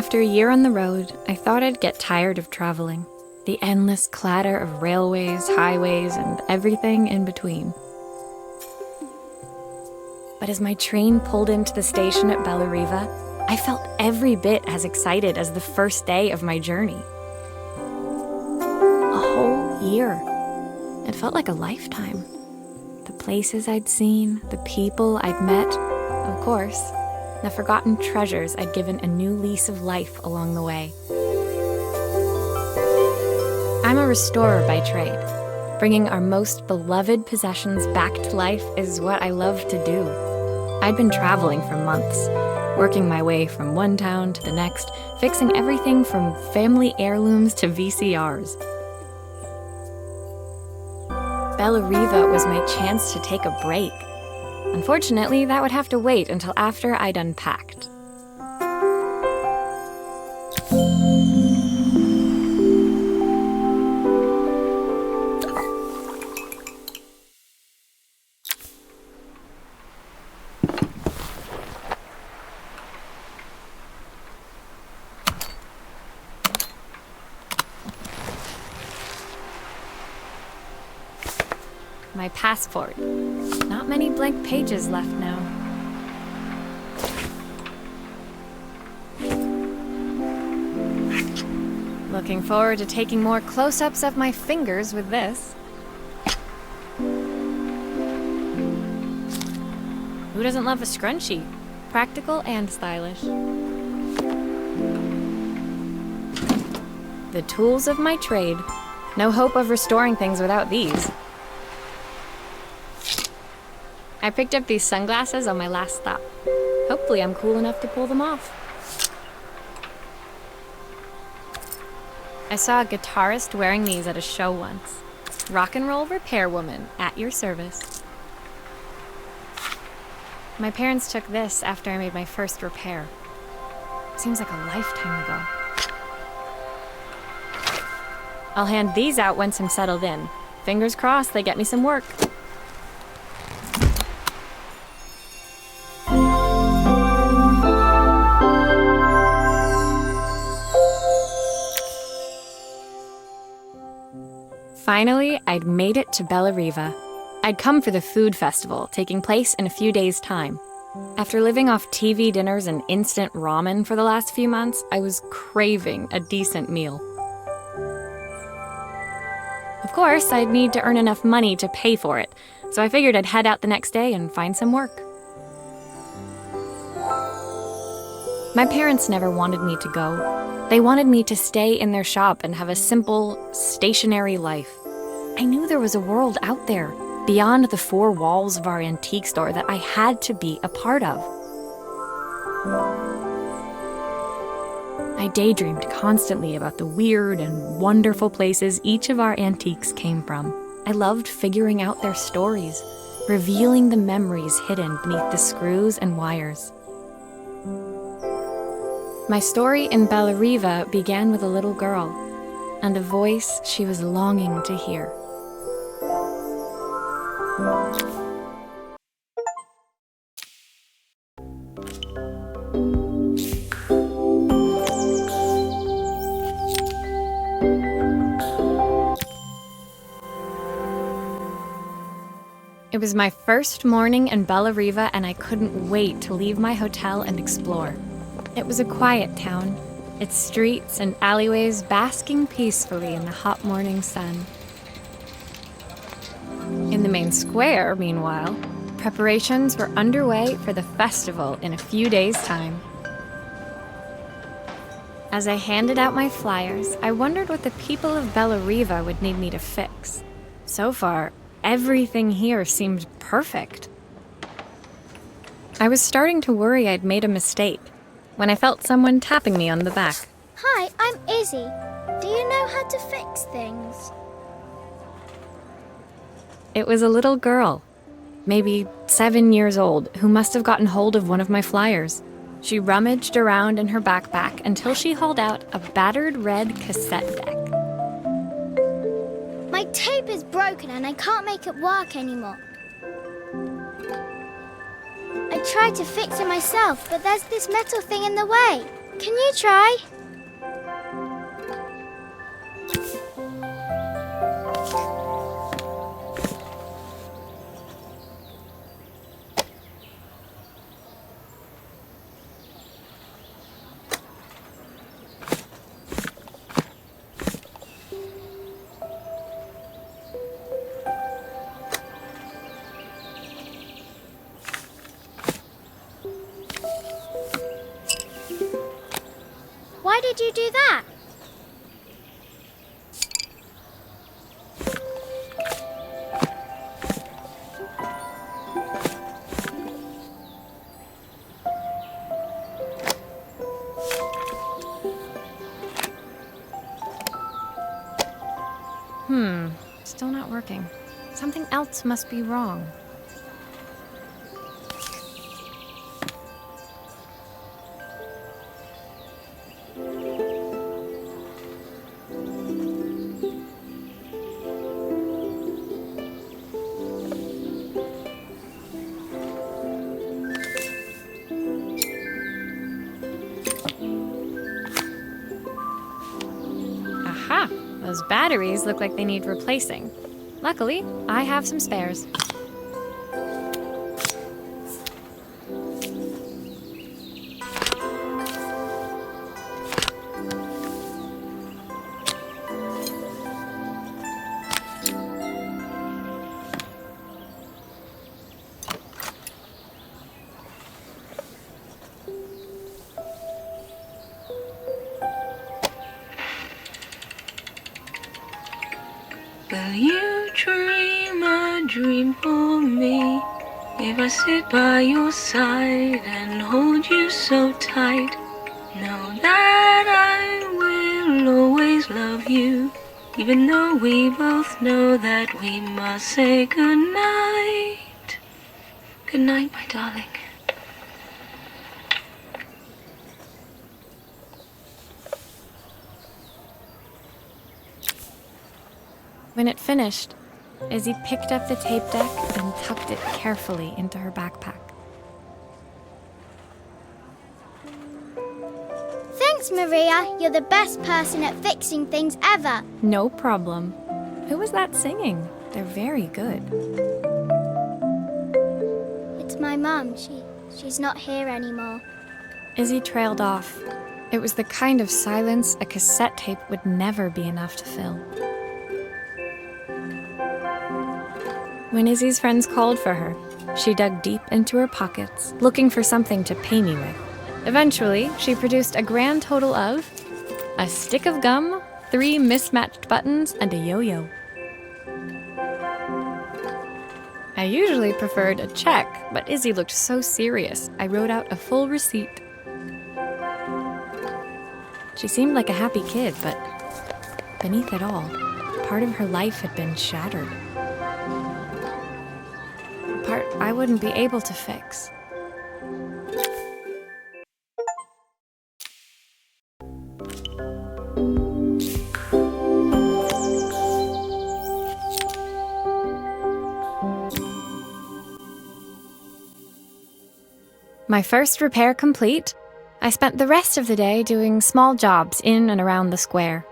After a year on the road, I thought I'd get tired of traveling. The endless clatter of railways, highways, and everything in between. But as my train pulled into the station at Bellariva, I felt every bit as excited as the first day of my journey. A whole year. It felt like a lifetime. The places I'd seen, the people I'd met, of course, the forgotten treasures I'd given a new lease of life along the way. I'm a restorer by trade. Bringing our most beloved possessions back to life is what I love to do. I'd been traveling for months, working my way from one town to the next, fixing everything from family heirlooms to VCRs. Bellariva was my chance to take a break. Unfortunately, that would have to wait until after I'd unpacked. My passport. Not many blank pages left now. Looking forward to taking more close-ups of my fingers with this. Who doesn't love a scrunchie? Practical and stylish. The tools of my trade. No hope of restoring things without these. I picked up these sunglasses on my last stop. Hopefully I'm cool enough to pull them off. I saw a guitarist wearing these at a show once. Rock and roll repair woman, at your service. My parents took this after I made my first repair. Seems like a lifetime ago. I'll hand these out once I'm settled in. Fingers crossed they get me some work. Finally, I'd made it to Bellariva. I'd come for the food festival, taking place in a few days' time. After living off TV dinners and instant ramen for the last few months, I was craving a decent meal. Of course, I'd need to earn enough money to pay for it, so I figured I'd head out the next day and find some work. My parents never wanted me to go. They wanted me to stay in their shop and have a simple, stationary life. I knew there was a world out there, beyond the four walls of our antique store, that I had to be a part of. I daydreamed constantly about the weird and wonderful places each of our antiques came from. I loved figuring out their stories, revealing the memories hidden beneath the screws and wires. My story in Bellariva began with a little girl, and a voice she was longing to hear. It was my first morning in Bellariva, and I couldn't wait to leave my hotel and explore. It was a quiet town, its streets and alleyways basking peacefully in the hot morning sun. In the main square, meanwhile, preparations were underway for the festival in a few days' time. As I handed out my flyers, I wondered what the people of Bellariva would need me to fix. So far, everything here seemed perfect. I was starting to worry I'd made a mistake when I felt someone tapping me on the back. Hi, I'm Izzy. Do you know how to fix things? It was a little girl, maybe 7 years old, who must have gotten hold of one of my flyers. She rummaged around in her backpack until she hauled out a battered red cassette deck. My tape is broken and I can't make it work anymore. I tried to fix it myself, but there's this metal thing in the way. Can you try? Why did you do that? Still not working. Something else must be wrong. Aha! Those batteries look like they need replacing. Luckily, I have some spares. Will you dream a dream for me? If I sit by your side and hold you so tight, know that I will always love you, even though we both know that we must say goodnight. Good night, my darling. When it finished, Izzy picked up the tape deck and tucked it carefully into her backpack. Thanks, Maria. You're the best person at fixing things ever. No problem. Who was that singing? They're very good. It's my mum. She's not here anymore. Izzy trailed off. It was the kind of silence a cassette tape would never be enough to fill. When Izzy's friends called for her, she dug deep into her pockets, looking for something to pay me with. Eventually, she produced a grand total of a stick of gum, 3 mismatched buttons, and a yo-yo. I usually preferred a check, but Izzy looked so serious, I wrote out a full receipt. She seemed like a happy kid, but beneath it all, part of her life had been shattered. A part I wouldn't be able to fix. My first repair complete, I spent the rest of the day doing small jobs in and around the square.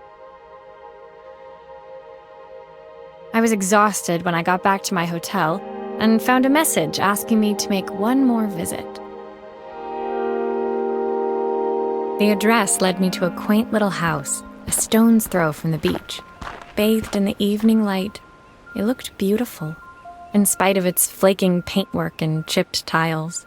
I was exhausted when I got back to my hotel and found a message asking me to make one more visit. The address led me to a quaint little house, a stone's throw from the beach. Bathed in the evening light, it looked beautiful, in spite of its flaking paintwork and chipped tiles.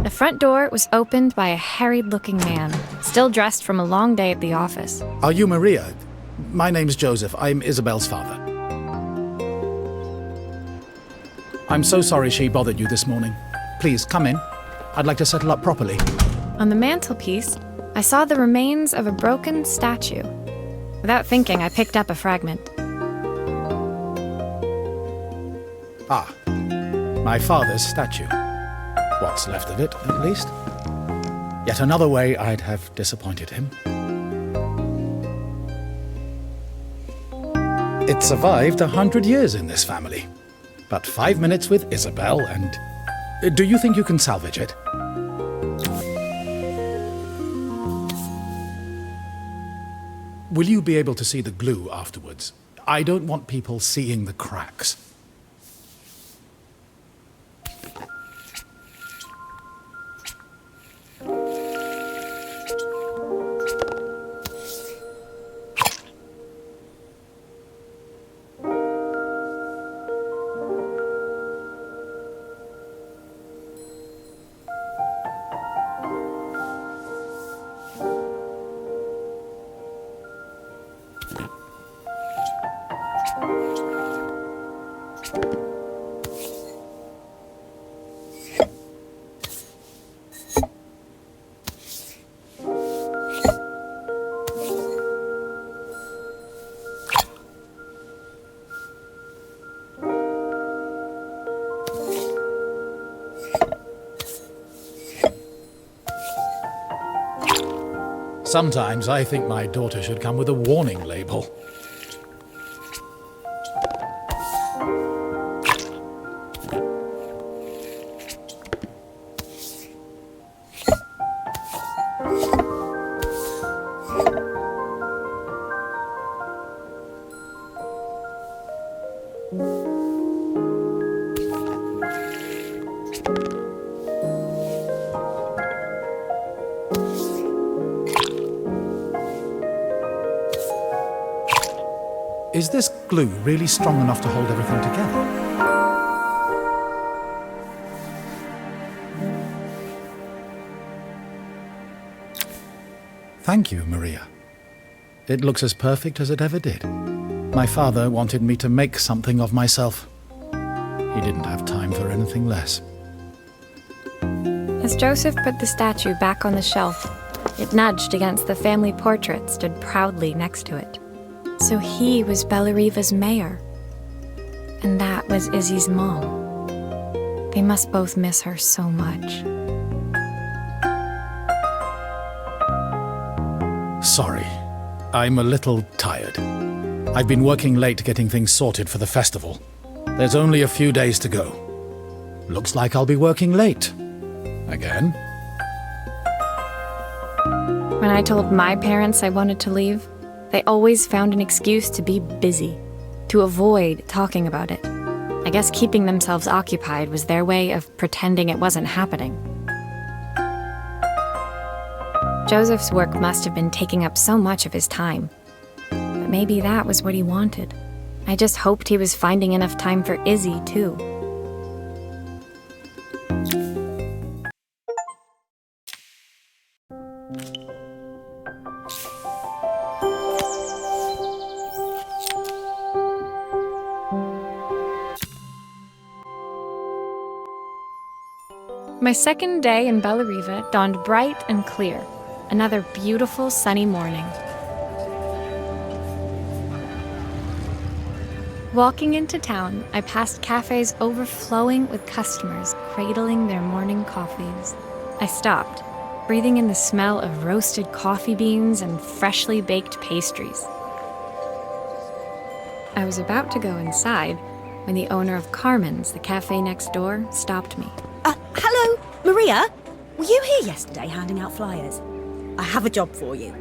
The front door was opened by a harried-looking man, still dressed from a long day at the office. Are you Maria? My name's Joseph. I'm Isabel's father. I'm so sorry she bothered you this morning. Please, come in. I'd like to settle up properly. On the mantelpiece, I saw the remains of a broken statue. Without thinking, I picked up a fragment. Ah, my father's statue. What's left of it, at least. Yet another way I'd have disappointed him. It survived 100 years in this family. But 5 minutes with Isabel and... Do you think you can salvage it? Will you be able to see the glue afterwards? I don't want people seeing the cracks. Sometimes I think my daughter should come with a warning label. Is this glue really strong enough to hold everything together? Thank you, Maria. It looks as perfect as it ever did. My father wanted me to make something of myself. He didn't have time for anything less. As Joseph put the statue back on the shelf, it nudged against the family portrait stood proudly next to it. So he was Bellariva's mayor. And that was Izzy's mom. They must both miss her so much. Sorry, I'm a little tired. I've been working late getting things sorted for the festival. There's only a few days to go. Looks like I'll be working late. Again. When I told my parents I wanted to leave, they always found an excuse to be busy, to avoid talking about it. I guess keeping themselves occupied was their way of pretending it wasn't happening. Joseph's work must have been taking up so much of his time. But maybe that was what he wanted. I just hoped he was finding enough time for Izzy, too. My second day in Bellariva dawned bright and clear. Another beautiful sunny morning. Walking into town, I passed cafes overflowing with customers cradling their morning coffees. I stopped, breathing in the smell of roasted coffee beans and freshly baked pastries. I was about to go inside when the owner of Carmen's, the cafe next door, stopped me. Hello, Maria? Were you here yesterday handing out flyers? I have a job for you.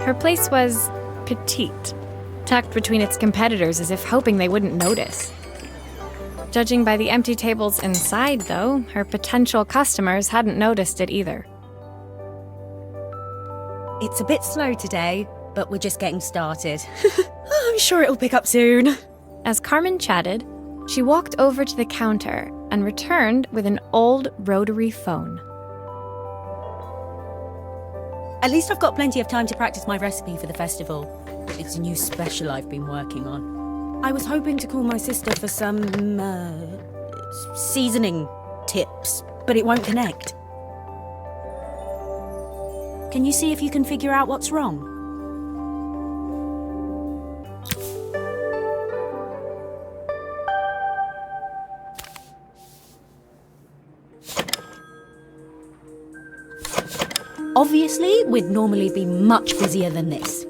Her place was petite, tucked between its competitors as if hoping they wouldn't notice. Judging by the empty tables inside, though, her potential customers hadn't noticed it either. It's a bit slow today, but we're just getting started. I'm sure it'll pick up soon. As Carmen chatted, she walked over to the counter and returned with an old rotary phone. At least I've got plenty of time to practice my recipe for the festival. It's a new special I've been working on. I was hoping to call my sister for some, seasoning tips, but it won't connect. Can you see if you can figure out what's wrong? Obviously, we'd normally be much busier than this.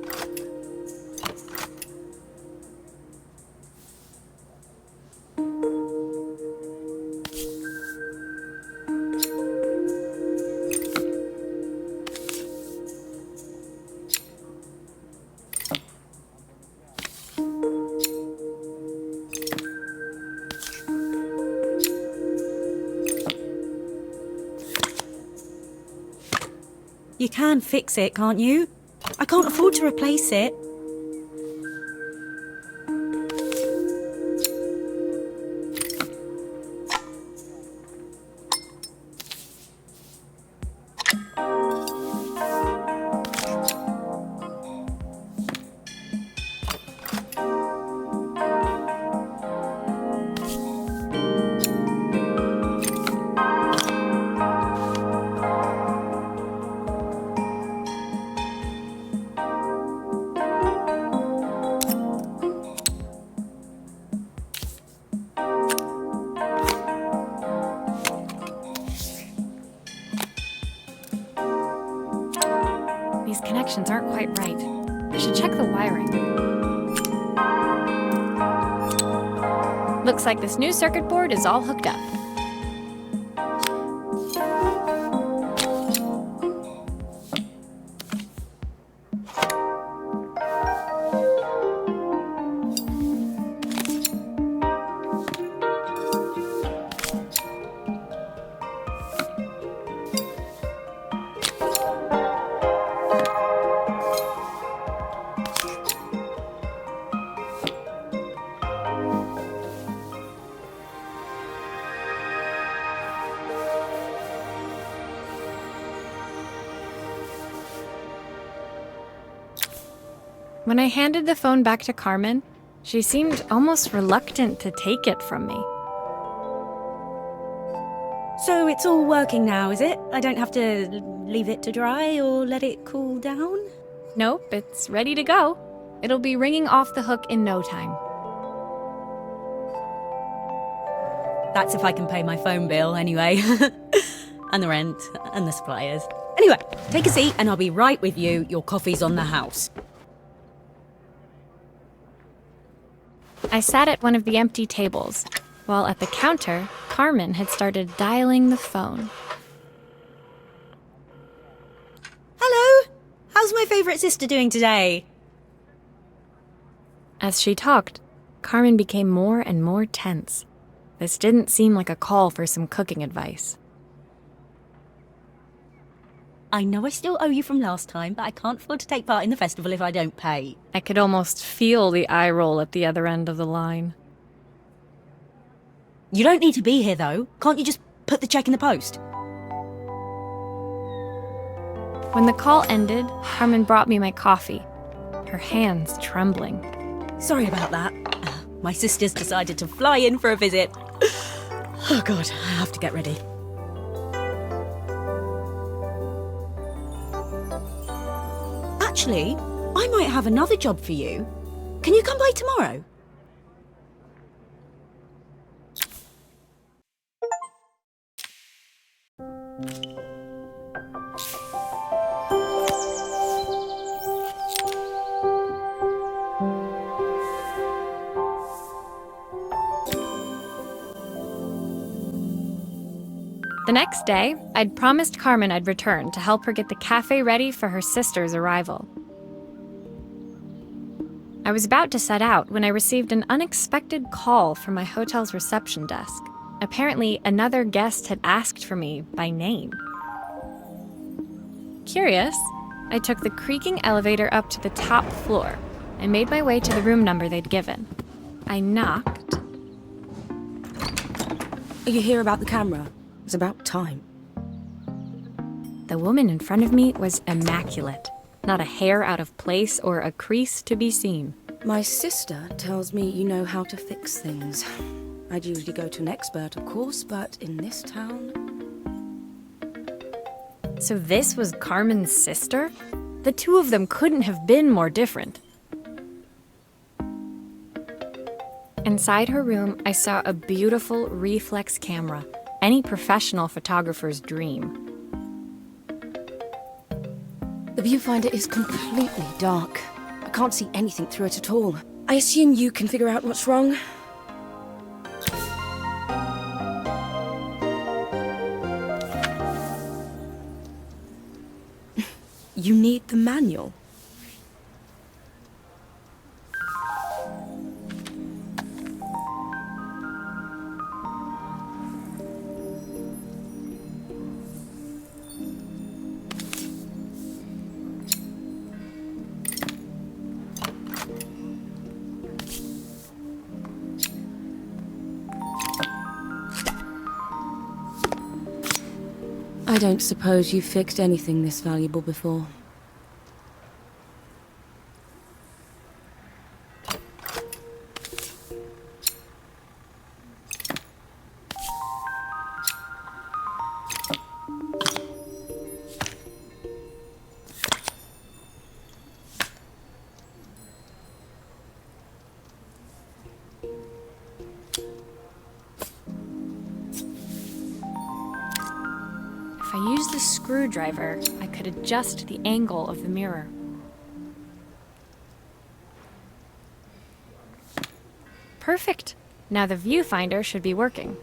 You can fix it, can't you? I can't afford to replace it. These connections aren't quite right. I should check the wiring. Looks like this new circuit board is all hooked up. When I handed the phone back to Carmen, she seemed almost reluctant to take it from me. So it's all working now, is it? I don't have to leave it to dry or let it cool down? Nope, it's ready to go. It'll be ringing off the hook in no time. That's if I can pay my phone bill anyway. And the rent, and the suppliers. Anyway, take a seat and I'll be right with you. Your coffee's on the house. I sat at one of the empty tables, while at the counter, Carmen had started dialing the phone. Hello! How's my favourite sister doing today? As she talked, Carmen became more and more tense. This didn't seem like a call for some cooking advice. I know I still owe you from last time, but I can't afford to take part in the festival if I don't pay. I could almost feel the eye roll at the other end of the line. You don't need to be here, though. Can't you just put the check in the post? When the call ended, Carmen brought me my coffee, her hands trembling. Sorry about that. My sister's decided to fly in for a visit. Oh God, I have to get ready. Actually, I might have another job for you. Can you come by tomorrow? The next day, I'd promised Carmen I'd return to help her get the cafe ready for her sister's arrival. I was about to set out when I received an unexpected call from my hotel's reception desk. Apparently, another guest had asked for me by name. Curious, I took the creaking elevator up to the top floor and made my way to the room number they'd given. I knocked. Are you here about the camera? It's about time. The woman in front of me was immaculate. Not a hair out of place or a crease to be seen. My sister tells me you know how to fix things. I'd usually go to an expert, of course, but in this town... So this was Carmen's sister? The two of them couldn't have been more different. Inside her room, I saw a beautiful reflex camera. Any professional photographer's dream. The viewfinder is completely dark. I can't see anything through it at all. I assume you can figure out what's wrong? You need the manual. I don't suppose you've fixed anything this valuable before. If I use the screwdriver, I could adjust the angle of the mirror. Perfect! Now the viewfinder should be working.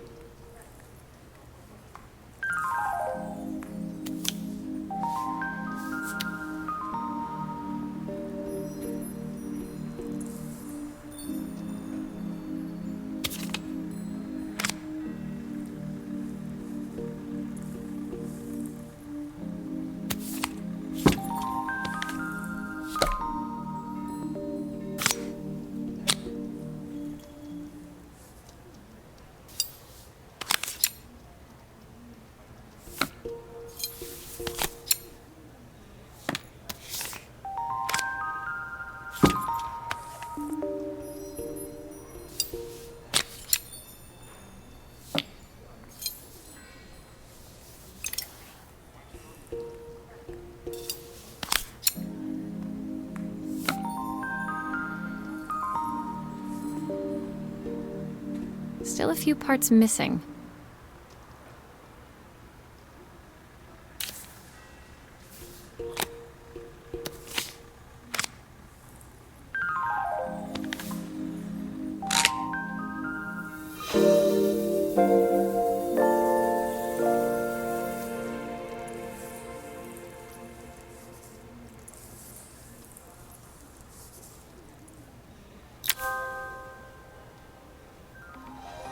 Still a few parts missing.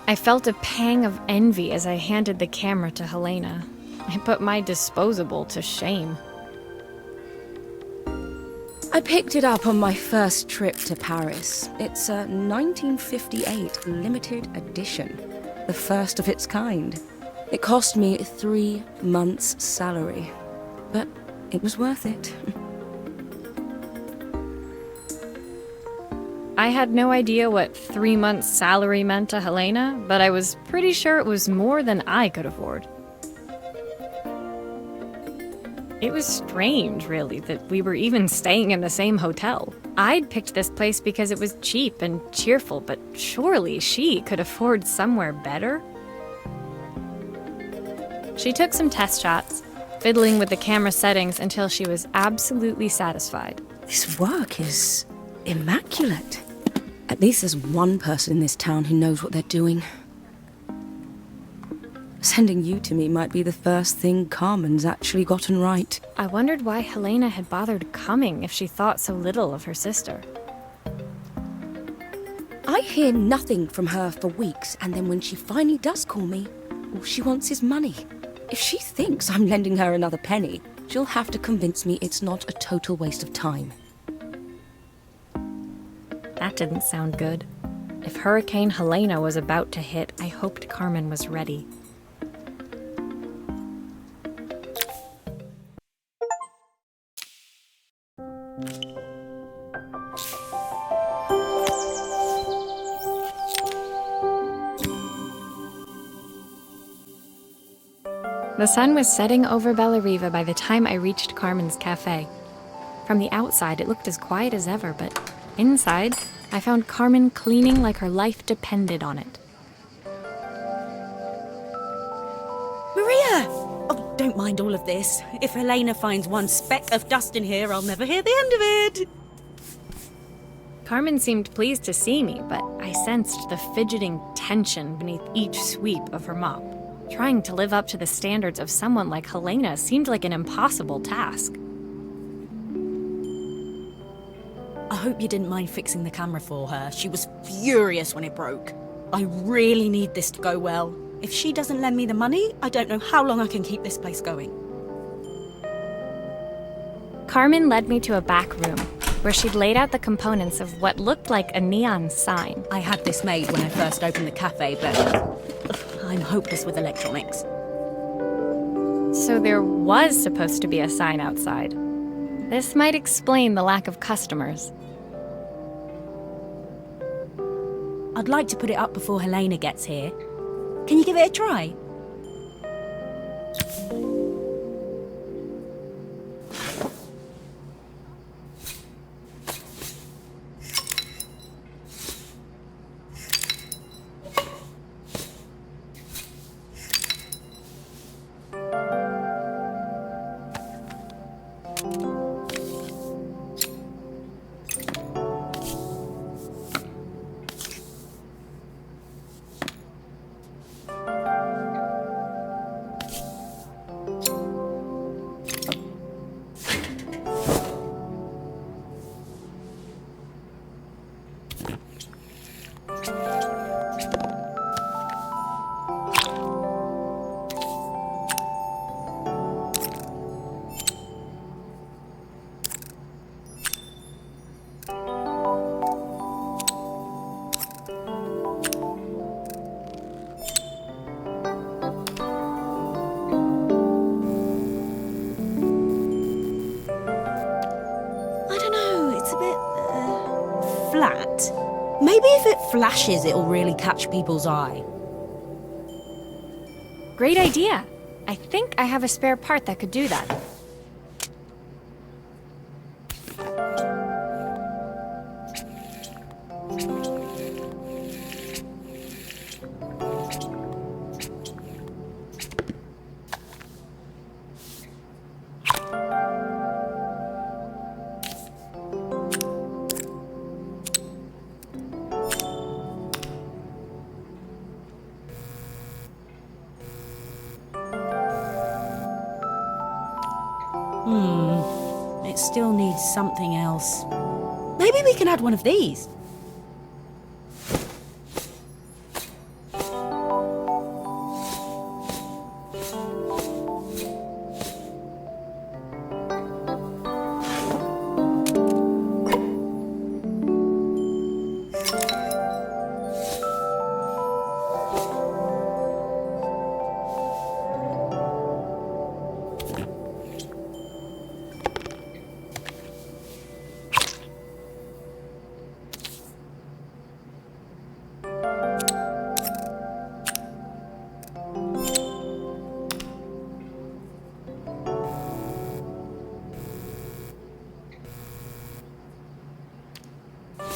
I felt a pang of envy as I handed the camera to Helena. I put my disposable to shame. I picked it up on my first trip to Paris. It's a 1958 limited edition, the first of its kind. It cost me 3 months' salary, but it was worth it. I had no idea what 3 months' salary meant to Helena, but I was pretty sure it was more than I could afford. It was strange, really, that we were even staying in the same hotel. I'd picked this place because it was cheap and cheerful, but surely she could afford somewhere better? She took some test shots, fiddling with the camera settings until she was absolutely satisfied. This work is immaculate. At least there's one person in this town who knows what they're doing. Sending you to me might be the first thing Carmen's actually gotten right. I wondered why Helena had bothered coming if she thought so little of her sister. I hear nothing from her for weeks, and then when she finally does call me, all she wants is money. If she thinks I'm lending her another penny, she'll have to convince me it's not a total waste of time. That didn't sound good. If Hurricane Helena was about to hit, I hoped Carmen was ready. The sun was setting over Bellariva by the time I reached Carmen's cafe. From the outside, it looked as quiet as ever, but inside, I found Carmen cleaning like her life depended on it. Maria! Oh, don't mind all of this. If Helena finds one speck of dust in here, I'll never hear the end of it. Carmen seemed pleased to see me, but I sensed the fidgeting tension beneath each sweep of her mop. Trying to live up to the standards of someone like Helena seemed like an impossible task. I hope you didn't mind fixing the camera for her. She was furious when it broke. I really need this to go well. If she doesn't lend me the money, I don't know how long I can keep this place going. Carmen led me to a back room, where she'd laid out the components of what looked like a neon sign. I had this made when I first opened the cafe, but I'm hopeless with electronics. So there was supposed to be a sign outside. This might explain the lack of customers. I'd like to put it up before Helena gets here. Can you give it a try? Flat. Maybe if it flashes, it'll really catch people's eye. Great idea. I think I have a spare part that could do that. It still needs something else. Maybe we can add one of these.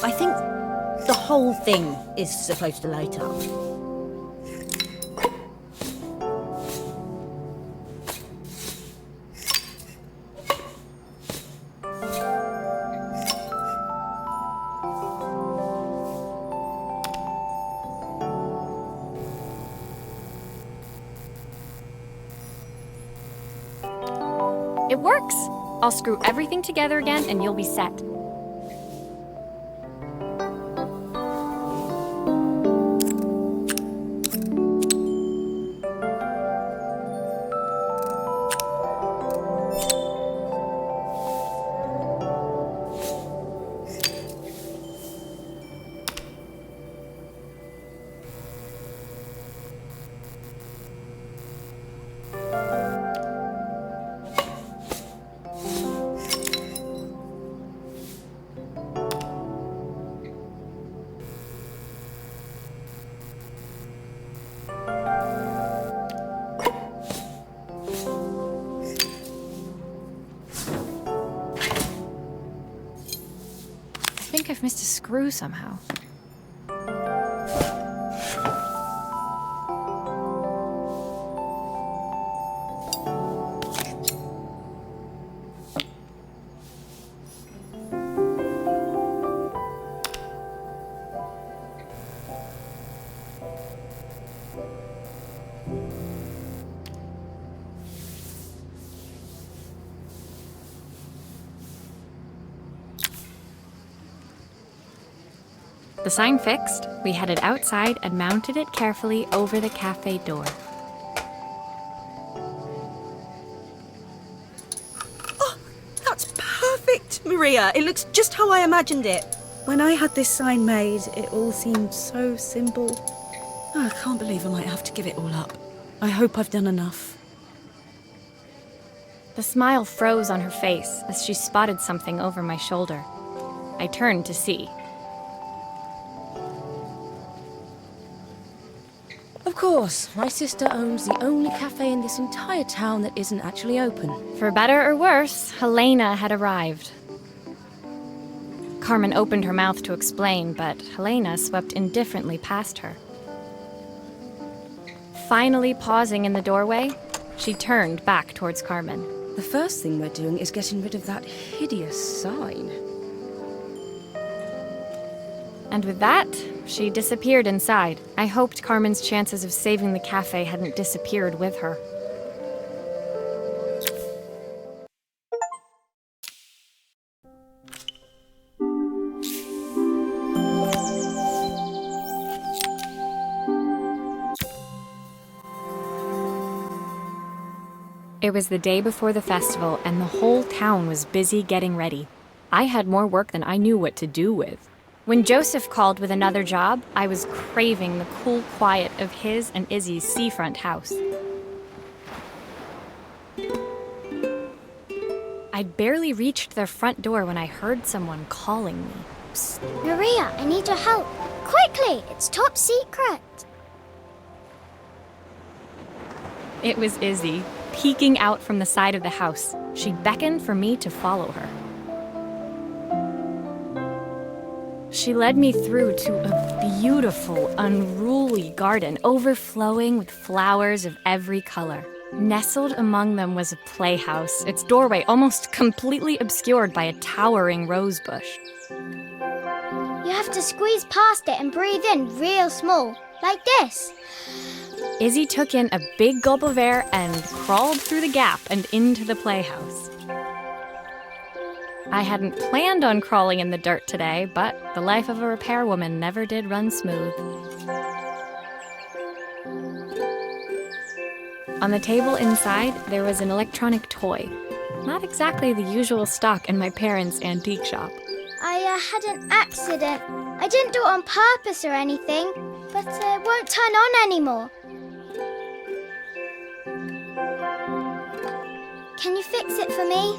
I think the whole thing is supposed to light up. It works! I'll screw everything together again and you'll be set. I think I've missed a screw somehow. The sign fixed, we headed outside and mounted it carefully over the cafe door. Oh, that's perfect, Maria. It looks just how I imagined it. When I had this sign made, it all seemed so simple. Oh, I can't believe I might have to give it all up. I hope I've done enough. The smile froze on her face as she spotted something over my shoulder. I turned to see. Of course, my sister owns the only cafe in this entire town that isn't actually open. For better or worse, Helena had arrived. Carmen opened her mouth to explain, but Helena swept indifferently past her. Finally pausing in the doorway, she turned back towards Carmen. The first thing we're doing is getting rid of that hideous sign. And with that, she disappeared inside. I hoped Carmen's chances of saving the cafe hadn't disappeared with her. It was the day before the festival, and the whole town was busy getting ready. I had more work than I knew what to do with. When Joseph called with another job, I was craving the cool quiet of his and Izzy's seafront house. I'd barely reached their front door when I heard someone calling me. Psst. Maria, I need your help. Quickly, it's top secret. It was Izzy, peeking out from the side of the house. She beckoned for me to follow her. She led me through to a beautiful, unruly garden overflowing with flowers of every color. Nestled among them was a playhouse, its doorway almost completely obscured by a towering rose bush. You have to squeeze past it and breathe in real small, like this. Izzy took in a big gulp of air and crawled through the gap and into the playhouse. I hadn't planned on crawling in the dirt today, but the life of a repairwoman never did run smooth. On the table inside, there was an electronic toy. Not exactly the usual stock in my parents' antique shop. I had an accident. I didn't do it on purpose or anything, but it won't turn on anymore. Can you fix it for me?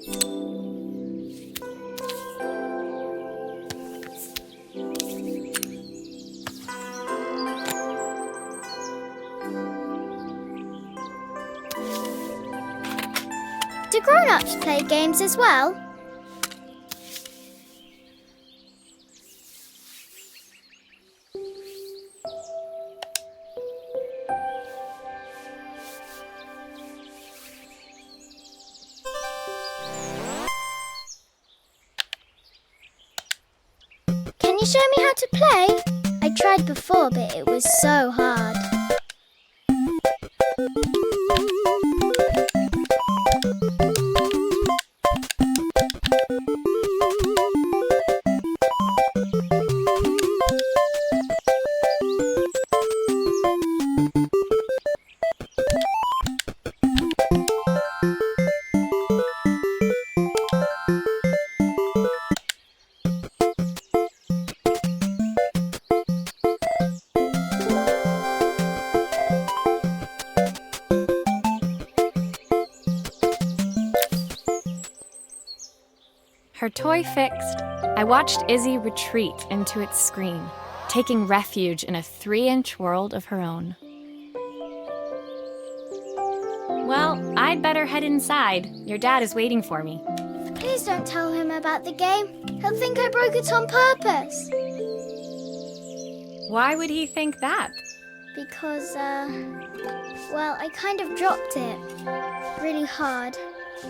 Do grown-ups play games as well? Can you show me how to play? I tried before, but it was so hard. Her toy fixed, I watched Izzy retreat into its screen, taking refuge in a 3-inch world of her own. Well, I'd better head inside. Your dad is waiting for me. Please don't tell him about the game. He'll think I broke it on purpose. Why would he think that? Because, well, I kind of dropped it really hard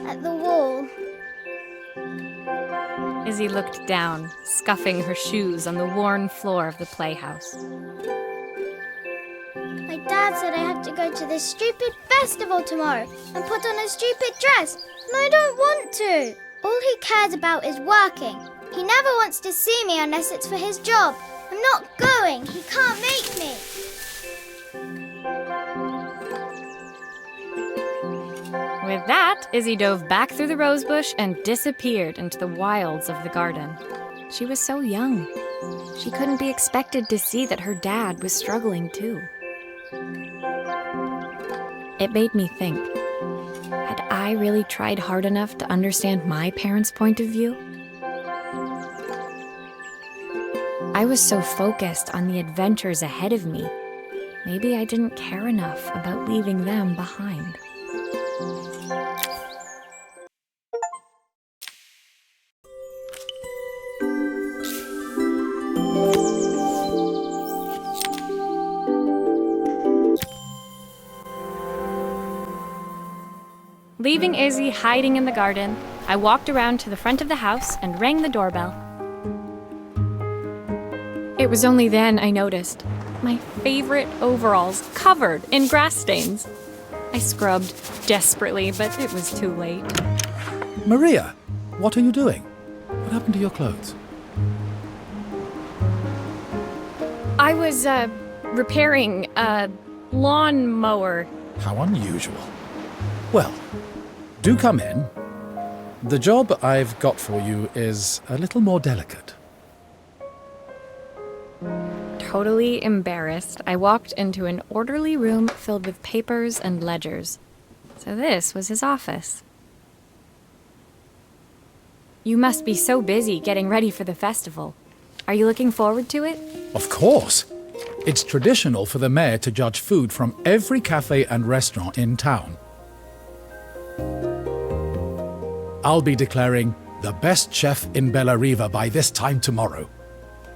at the wall. Izzy looked down, scuffing her shoes on the worn floor of the playhouse. My dad said I have to go to this stupid festival tomorrow and put on a stupid dress, and I don't want to. All he cares about is working. He never wants to see me unless it's for his job. I'm not going. He can't make me. With that, Izzy dove back through the rosebush and disappeared into the wilds of the garden. She was so young. She couldn't be expected to see that her dad was struggling too. It made me think, had I really tried hard enough to understand my parents' point of view? I was so focused on the adventures ahead of me. Maybe I didn't care enough about leaving them behind. Leaving Izzy hiding in the garden, I walked around to the front of the house and rang the doorbell. It was only then I noticed my favorite overalls covered in grass stains. I scrubbed desperately, but it was too late. Maria, what are you doing? What happened to your clothes? I was, repairing a lawnmower. How unusual. Well, do come in. The job I've got for you is a little more delicate. Totally embarrassed, I walked into an orderly room filled with papers and ledgers. So this was his office. You must be so busy getting ready for the festival. Are you looking forward to it? Of course. It's traditional for the mayor to judge food from every cafe and restaurant in town. I'll be declaring the best chef in Bella Riva by this time tomorrow.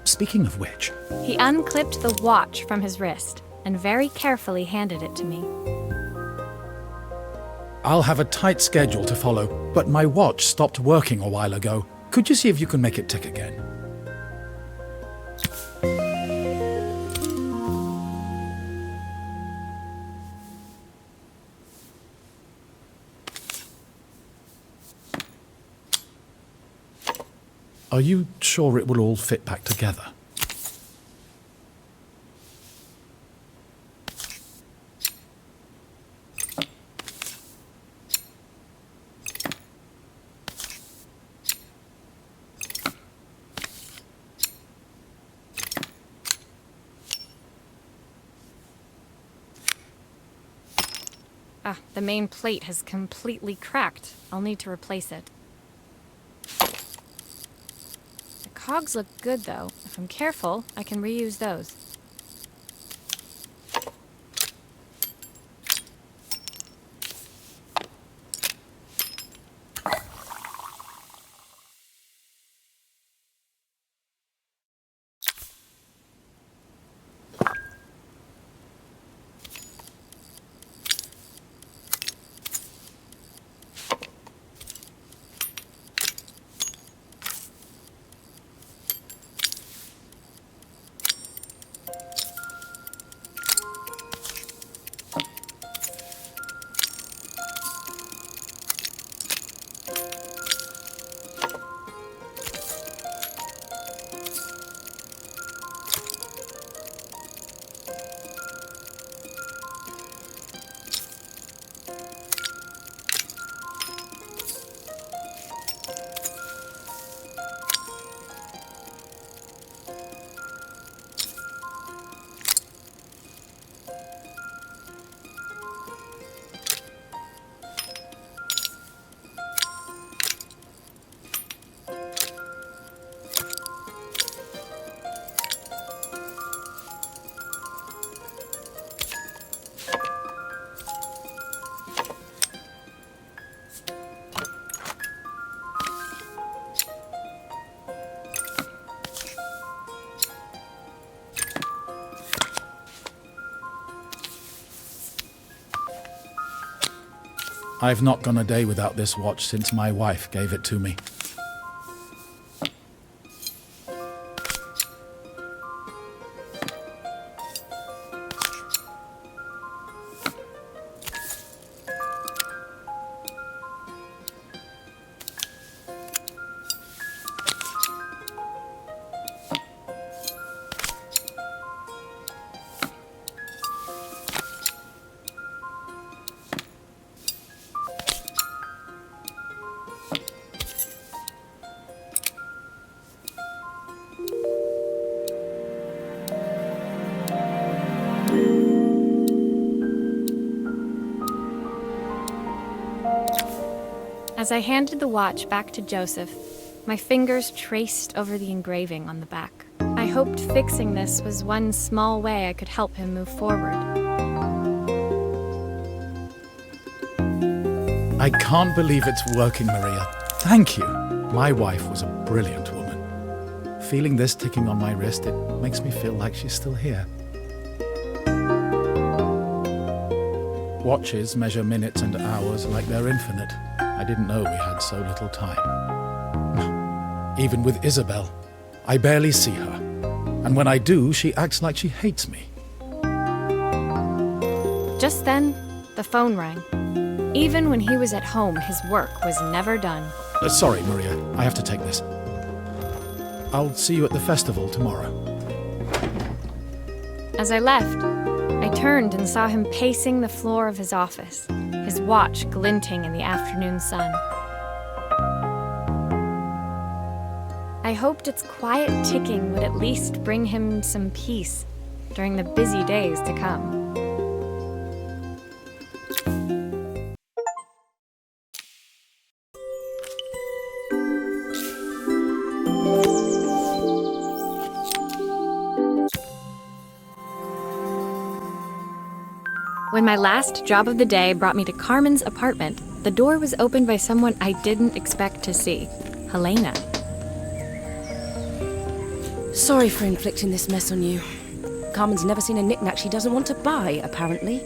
Speaking of which... He unclipped the watch from his wrist and very carefully handed it to me. I'll have a tight schedule to follow, but my watch stopped working a while ago. Could you see if you can make it tick again? Are you sure it will all fit back together? The main plate has completely cracked. I'll need to replace it. cogs look good, though. If I'm careful, I can reuse those. I've not gone a day without this watch since my wife gave it to me. As I handed the watch back to Joseph, my fingers traced over the engraving on the back. I hoped fixing this was one small way I could help him move forward. I can't believe it's working, Maria. Thank you. My wife was a brilliant woman. Feeling this ticking on my wrist, it makes me feel like she's still here. Watches measure minutes and hours like they're infinite. I didn't know we had so little time. Even with Isabel, I barely see her. And when I do, she acts like she hates me. Just then, the phone rang. Even when he was at home, his work was never done. Sorry, Maria. I have to take this. I'll see you at the festival tomorrow. As I left, I turned and saw him pacing the floor of his office, his watch glinting in the afternoon sun. I hoped its quiet ticking would at least bring him some peace during the busy days to come. When my last job of the day brought me to Carmen's apartment, the door was opened by someone I didn't expect to see, Helena. Sorry for inflicting this mess on you. Carmen's never seen a knick-knack she doesn't want to buy, apparently.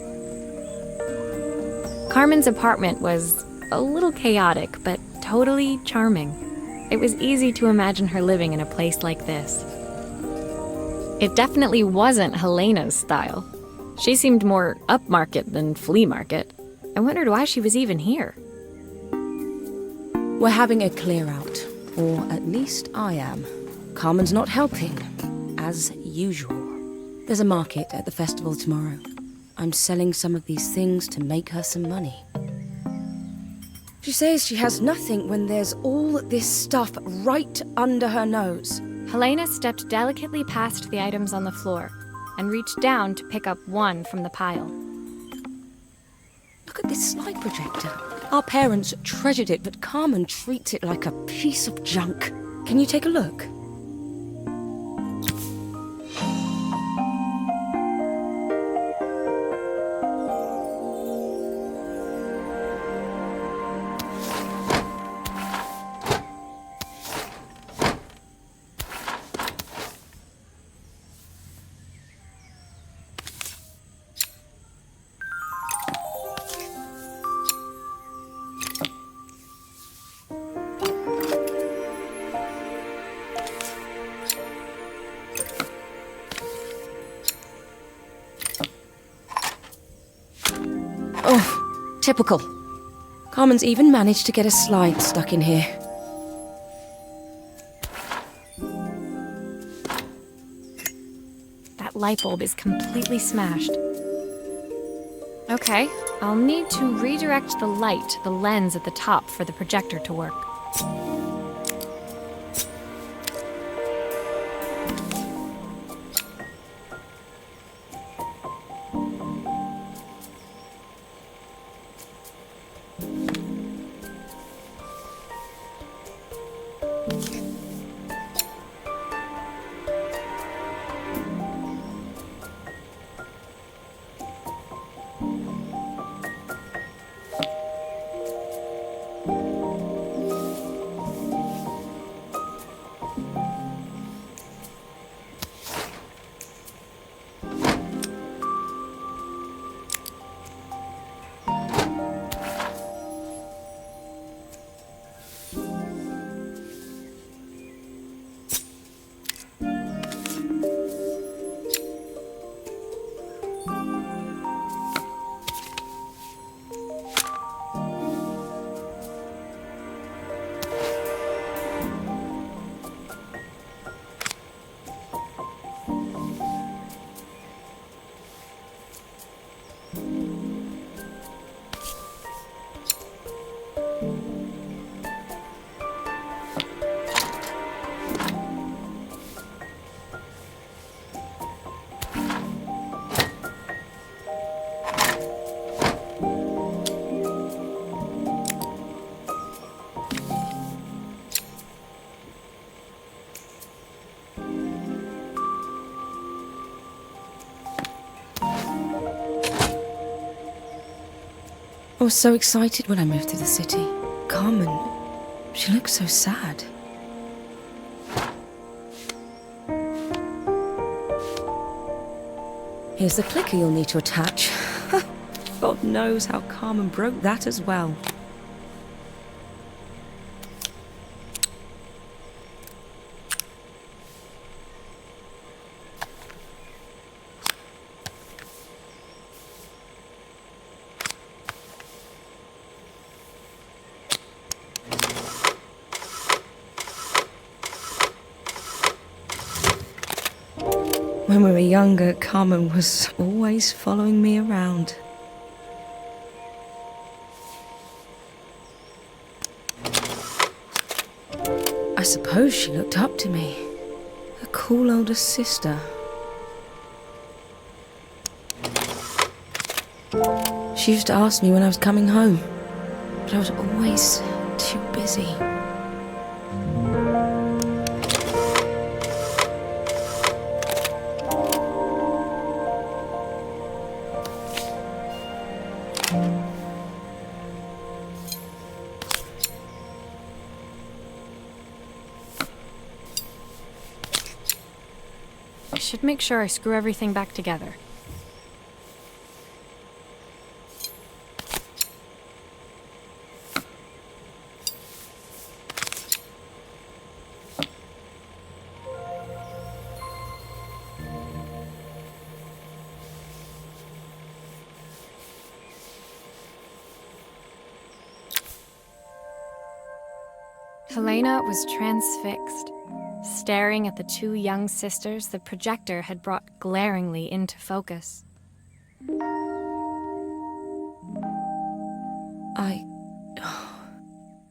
Carmen's apartment was a little chaotic, but totally charming. It was easy to imagine her living in a place like this. It definitely wasn't Helena's style. She seemed more upmarket than flea market. I wondered why she was even here. We're having a clear out, or at least I am. Carmen's not helping, as usual. There's a market at the festival tomorrow. I'm selling some of these things to make her some money. She says she has nothing when there's all this stuff right under her nose. Helena stepped delicately past the items on the floor and reached down to pick up one from the pile. Look at this slide projector. Our parents treasured it, but Carmen treats it like a piece of junk. Can you take a look? Typical. Carmen's even managed to get a slide stuck in here. That light bulb is completely smashed. Okay, I'll need to redirect the light to the lens at the top for the projector to work. I was so excited when I moved to the city. Carmen, she looked so sad. Here's the clicker you'll need to attach. God knows how Carmen broke that as well. When we were younger, Carmen was always following me around. I suppose she looked up to me. A cool older sister. She used to ask me when I was coming home, but I was always too busy. I should make sure I screw everything back together. Helena was transfixed, staring at the two young sisters the projector had brought glaringly into focus. I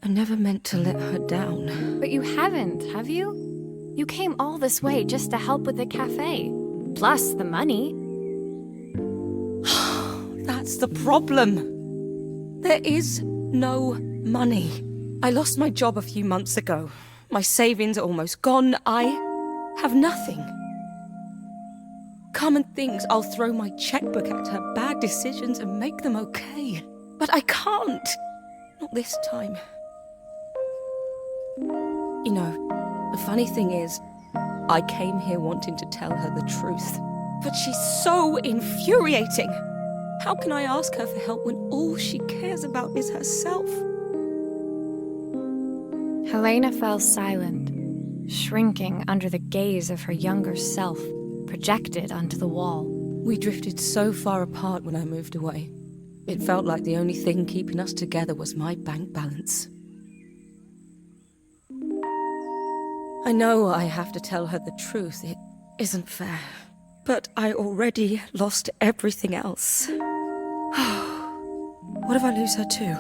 never meant to let her down. But you haven't, have you? You came all this way just to help with the cafe, plus the money. That's the problem. There is no money. I lost my job a few months ago. My savings are almost gone. I have nothing. Carmen thinks I'll throw my checkbook at her bad decisions and make them okay. But I can't. Not this time. You know, the funny thing is, I came here wanting to tell her the truth. But she's so infuriating. How can I ask her for help when all she cares about is herself? Helena fell silent, shrinking under the gaze of her younger self, projected onto the wall. We drifted so far apart when I moved away. It felt like the only thing keeping us together was my bank balance. I know I have to tell her the truth. It isn't fair. But I already lost everything else. What if I lose her too?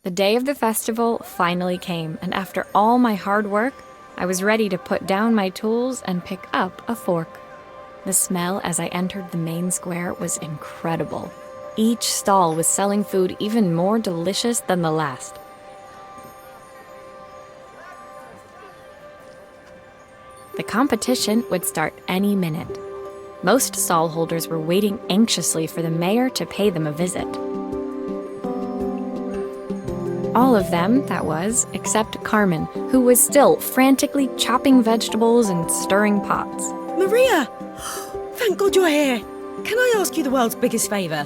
The day of the festival finally came, and after all my hard work, I was ready to put down my tools and pick up a fork. The smell as I entered the main square was incredible. Each stall was selling food even more delicious than the last. The competition would start any minute. Most stall holders were waiting anxiously for the mayor to pay them a visit. All of them, that was, except Carmen, who was still frantically chopping vegetables and stirring pots. Maria! Thank God you're here. Can I ask you the world's biggest favour?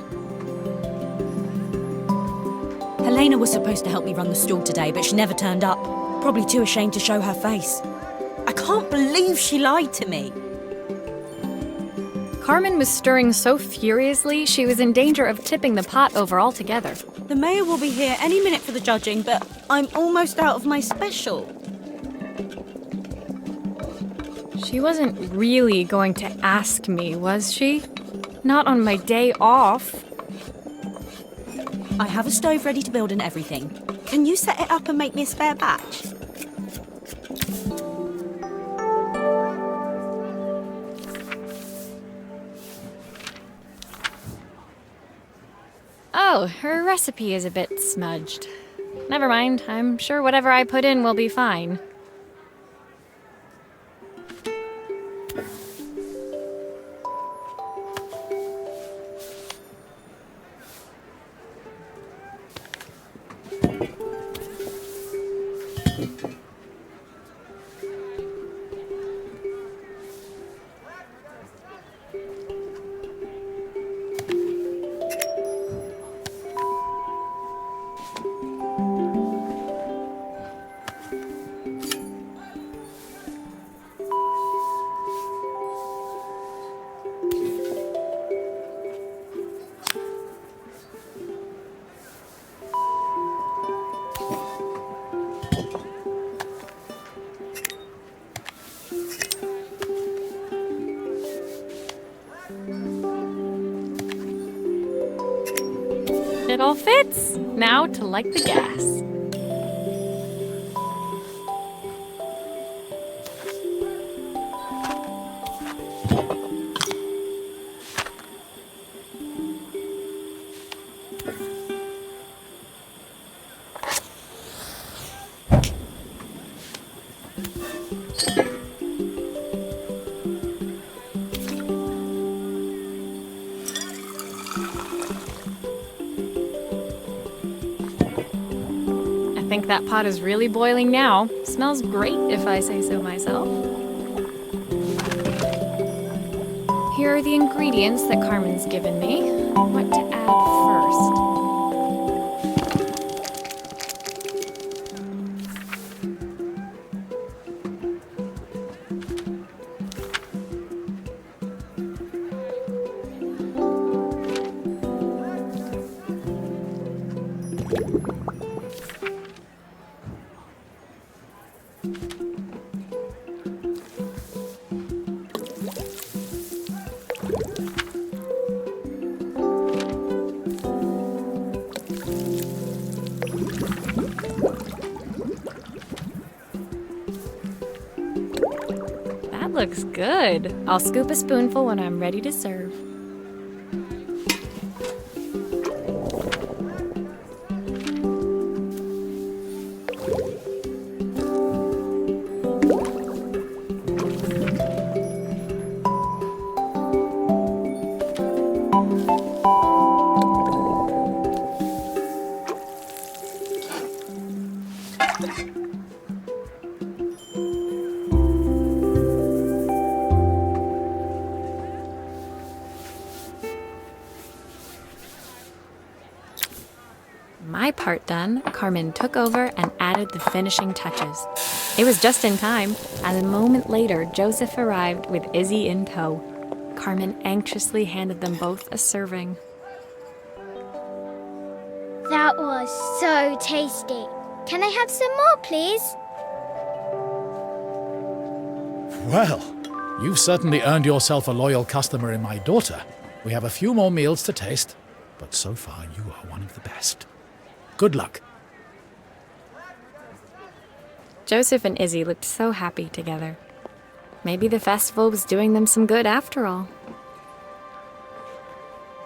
Helena was supposed to help me run the stall today, but she never turned up. Probably too ashamed to show her face. I can't believe she lied to me. Carmen was stirring so furiously, she was in danger of tipping the pot over altogether. The mayor will be here any minute for the judging, but I'm almost out of my special. She wasn't really going to ask me, was she? Not on my day off. I have a stove ready to build and everything. Can you set it up and make me a spare batch? Oh, her recipe is a bit smudged. Never mind, I'm sure whatever I put in will be fine. It all fits. Now to light the gas. I think that pot is really boiling now. Smells great, if I say so myself. Here are the ingredients that Carmen's given me. What to add first? That looks good. I'll scoop a spoonful when I'm ready to serve. part done, Carmen took over and added the finishing touches. It was just in time, and a moment later, Joseph arrived with Izzy in tow. Carmen anxiously handed them both a serving. That was so tasty. Can I have some more, please? Well, you've certainly earned yourself a loyal customer in my daughter. We have a few more meals to taste, but so far you are one of the best. Good luck. Joseph and Izzy looked so happy together. Maybe the festival was doing them some good after all.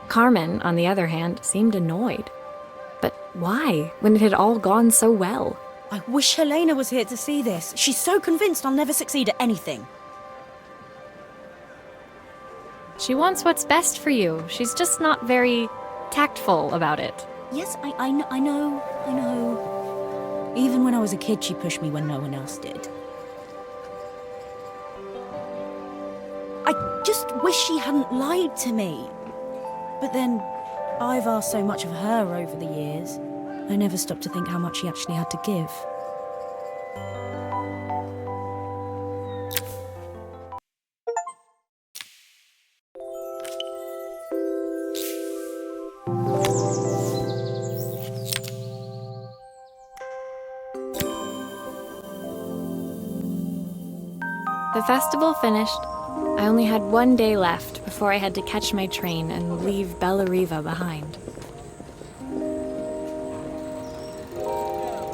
Carmen, on the other hand, seemed annoyed. But why, when it had all gone so well? I wish Helena was here to see this. She's so convinced I'll never succeed at anything. She wants what's best for you. She's just not very tactful about it. Yes, I know. Even when I was a kid, she pushed me when no one else did. I just wish she hadn't lied to me. But then, I've asked so much of her over the years. I never stopped to think how much she actually had to give. The festival finished. I only had one day left before I had to catch my train and leave Bella Riva behind.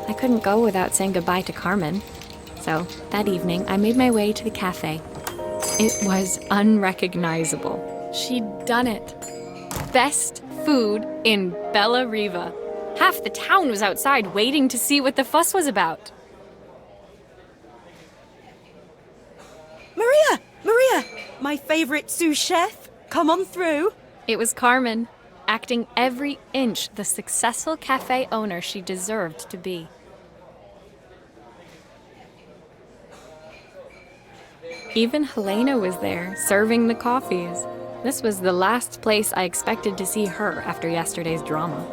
I couldn't go without saying goodbye to Carmen. So, that evening, I made my way to the cafe. It was unrecognizable. She'd done it. Best food in Bella Riva. Half the town was outside waiting to see what the fuss was about. Maria! My favorite sous chef. Come on through. It was Carmen, acting every inch the successful cafe owner she deserved to be. Even Helena was there, serving the coffees. This was the last place I expected to see her after yesterday's drama.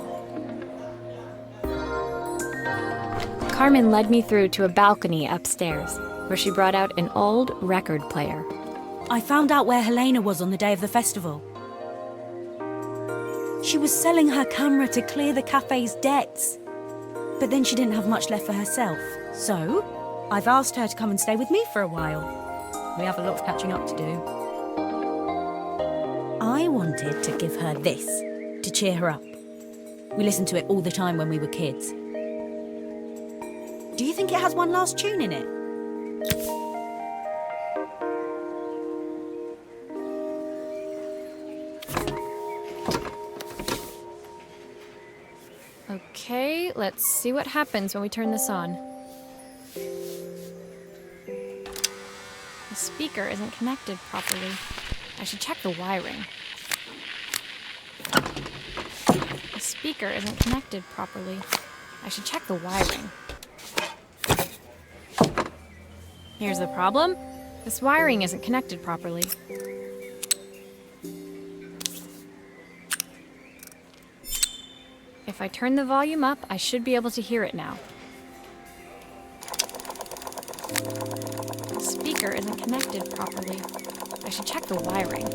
Carmen led me through to a balcony upstairs, where she brought out an old record player. I found out where Helena was on the day of the festival. She was selling her camera to clear the cafe's debts. But then she didn't have much left for herself. So, I've asked her to come and stay with me for a while. We have a lot of catching up to do. I wanted to give her this, to cheer her up. We listened to it all the time when we were kids. Do you think it has one last tune in it? Okay, let's see what happens when we turn this on. The speaker isn't connected properly. I should check the wiring. The speaker isn't connected properly. I should check the wiring. Here's the problem. This wiring isn't connected properly. If I turn the volume up, I should be able to hear it now. The speaker isn't connected properly. I should check the wiring.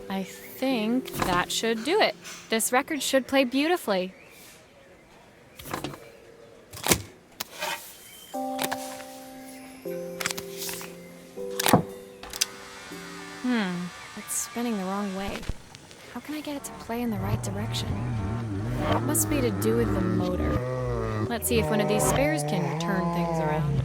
I think that should do it. This record should play beautifully. It's spinning the wrong way. How can I get it to play in the right direction? It must be to do with the motor. Let's see if one of these spares can turn things around.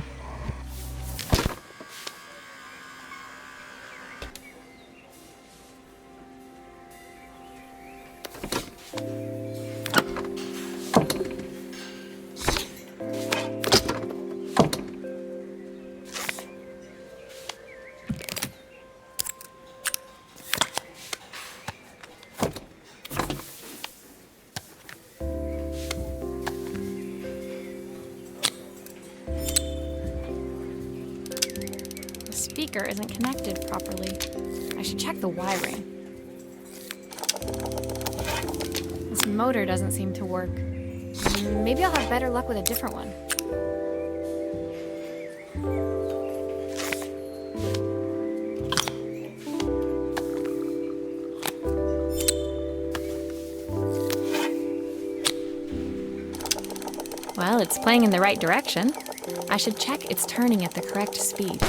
speaker isn't connected properly. I should check the wiring. This motor doesn't seem to work. Maybe I'll have better luck with a different one. Well, it's playing in the right direction. I should check it's turning at the correct speed.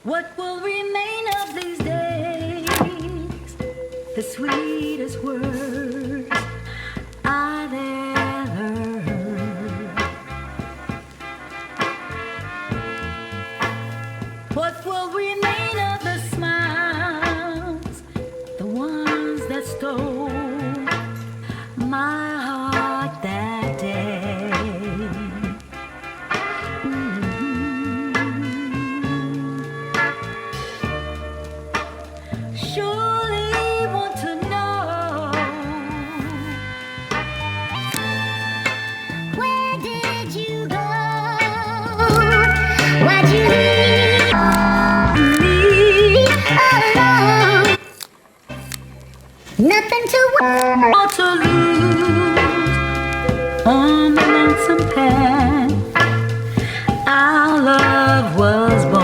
What will remain of these days? The sweetest words I've ever heard. What will remain of the smiles, the ones that stole my heart that day? Surely want to know, Where did you go? Why'd you leave me alone? Nothing to worry. or to lose on the lonesome path. Our love was born.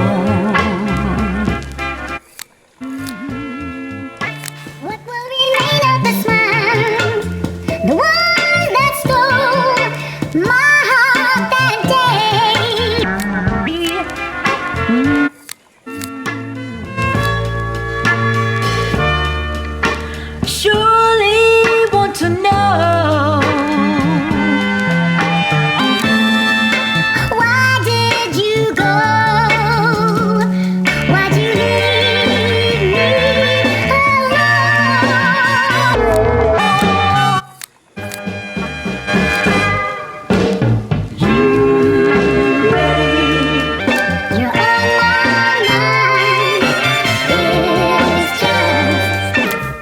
What will remain of the smiles, the ones that stole my heart that day? Surely want to know, Why did you go? Why'd you leave me alone? You're on my mind. It's just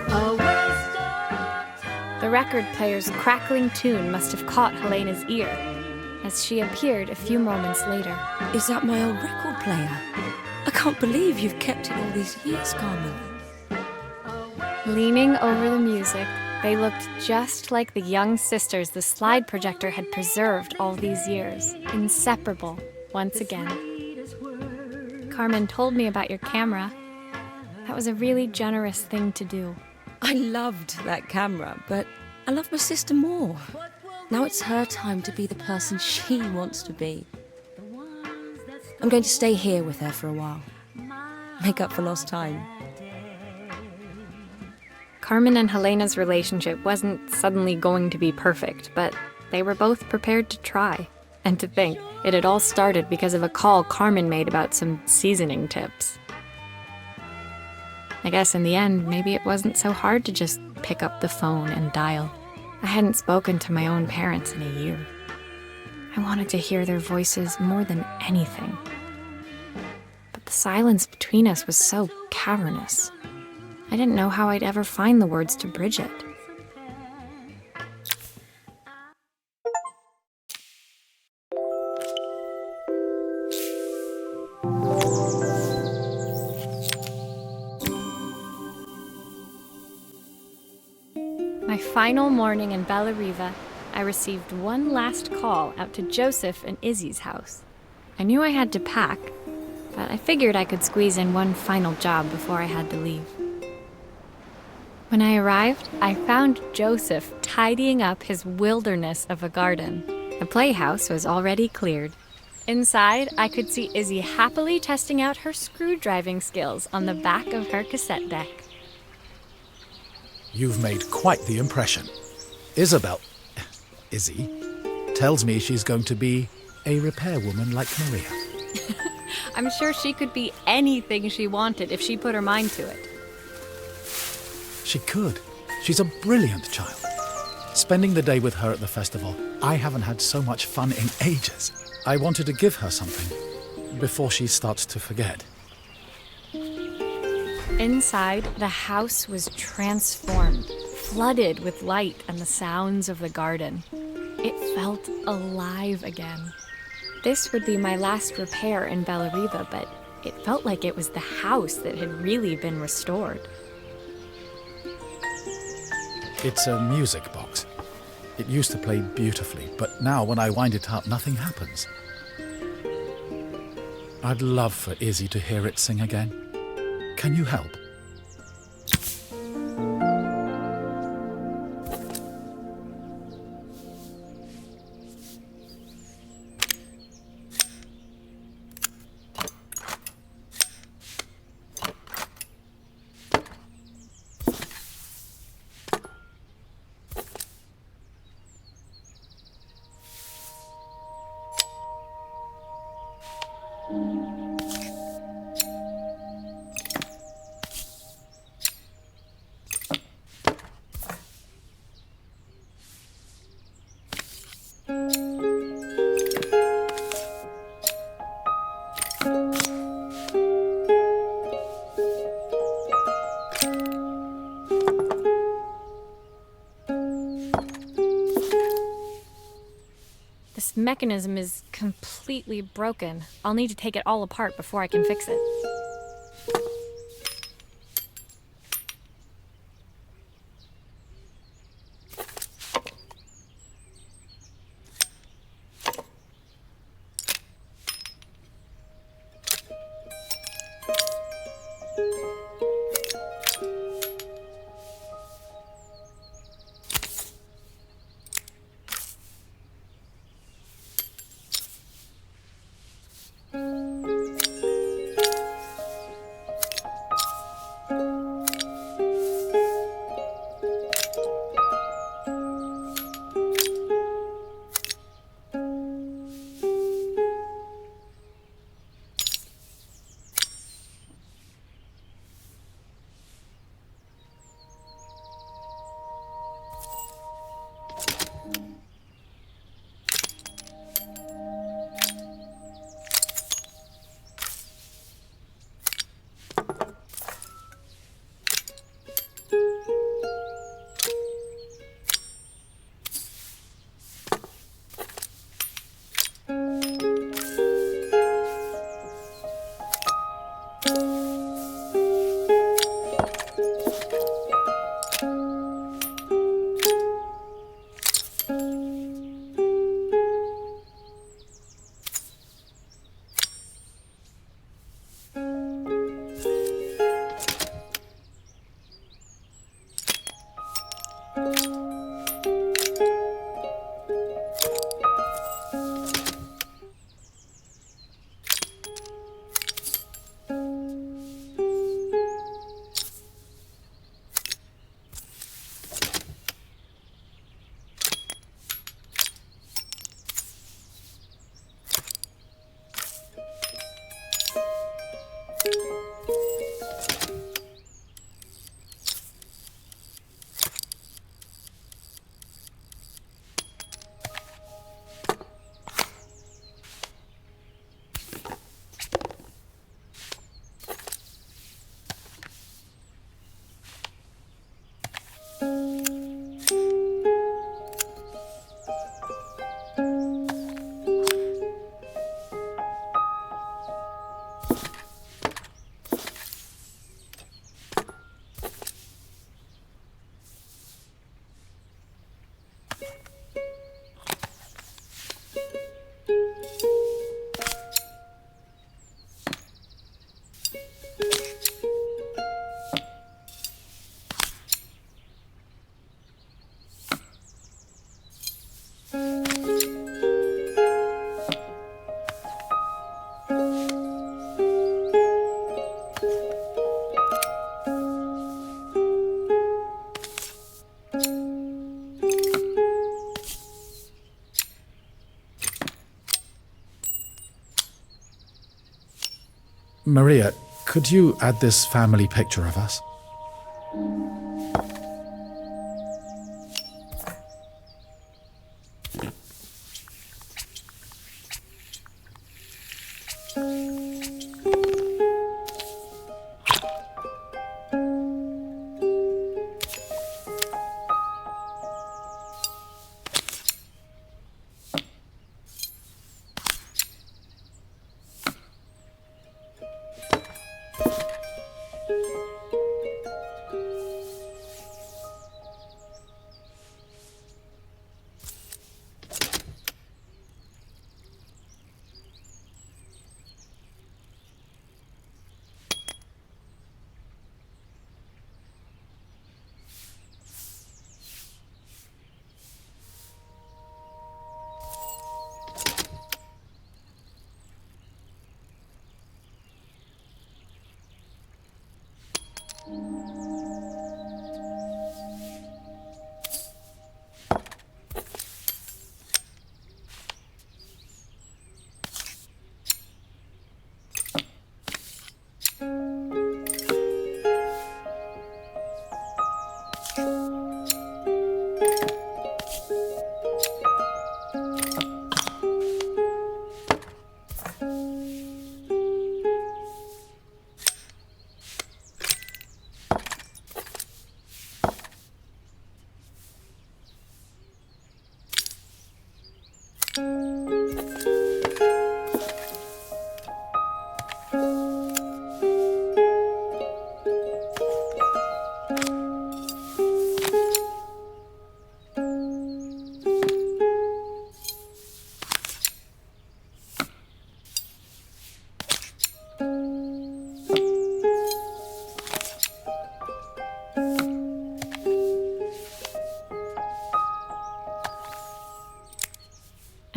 a waste of time. The record player's crackling tune must have caught Helena's ear, as she appeared a few moments later. Is that my old record player? I can't believe you've kept it all these years, Carmen. Leaning over the music, they looked just like the young sisters the slide projector had preserved all these years, inseparable once again. Carmen told me about your camera. That was a really generous thing to do. I loved that camera, but I love my sister more. Now it's her time to be the person she wants to be. I'm going to stay here with her for a while. Make up for lost time. Carmen and Helena's relationship wasn't suddenly going to be perfect, but they were both prepared to try. And to think, it had all started because of a call Carmen made about some seasoning tips. I guess in the end, maybe it wasn't so hard to just pick up the phone and dial. I hadn't spoken to my own parents in a year. I wanted to hear their voices more than anything. But the silence between us was so cavernous. I didn't know how I'd ever find the words to bridge it. My final morning in Bellariva, I received one last call out to Joseph and Izzy's house. I knew I had to pack, but I figured I could squeeze in one final job before I had to leave. When I arrived, I found Joseph tidying up his wilderness of a garden. The playhouse was already cleared. Inside, I could see Izzy happily testing out her screw-driving skills on the back of her cassette deck. You've made quite the impression. Izzy, tells me she's going to be a repairwoman like Maria. I'm sure she could be anything she wanted if she put her mind to it. She could. She's a brilliant child. Spending the day with her at the festival, I haven't had so much fun in ages. I wanted to give her something before she starts to forget. Inside, the house was transformed, flooded with light and the sounds of the garden. It felt alive again. This would be my last repair in Bellariva, but it felt like it was the house that had really been restored. It's a music box. It used to play beautifully, but now when I wind it up, nothing happens. I'd love for Izzy to hear it sing again. Can you help? This mechanism is completely broken. I'll need to take it all apart before I can fix it. Maria, could you add this family picture of us?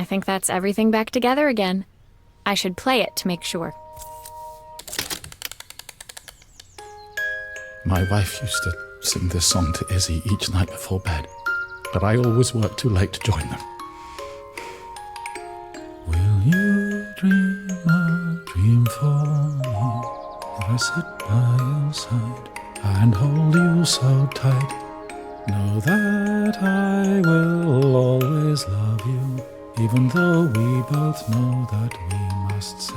I think that's everything back together again. I should play it to make sure. My wife used to sing this song to Izzy each night before bed, but I always worked too late to join them. Will you dream a dream for me if I sit by your side and hold you so tight? Know that I will always love you, even though we both know that we must say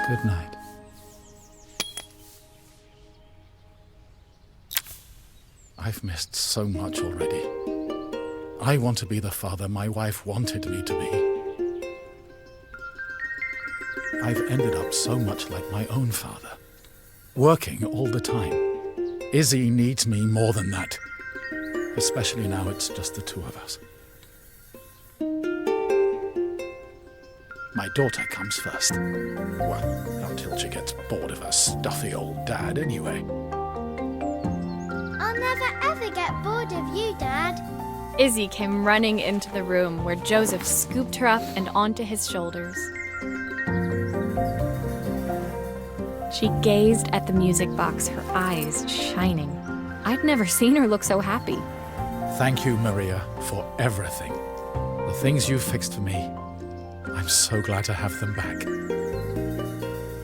goodnight. I've missed so much already. I want to be the father my wife wanted me to be. I've ended up so much like my own father, working all the time. Izzy needs me more than that, especially now it's just the two of us. My daughter comes first. Well, until she gets bored of her stuffy old dad anyway. I'll never ever get bored of you, Dad. Izzy came running into the room where Joseph scooped her up and onto his shoulders. She gazed at the music box, her eyes shining. I'd never seen her look so happy. Thank you, Maria, for everything. The things you fixed for me. I'm so glad to have them back.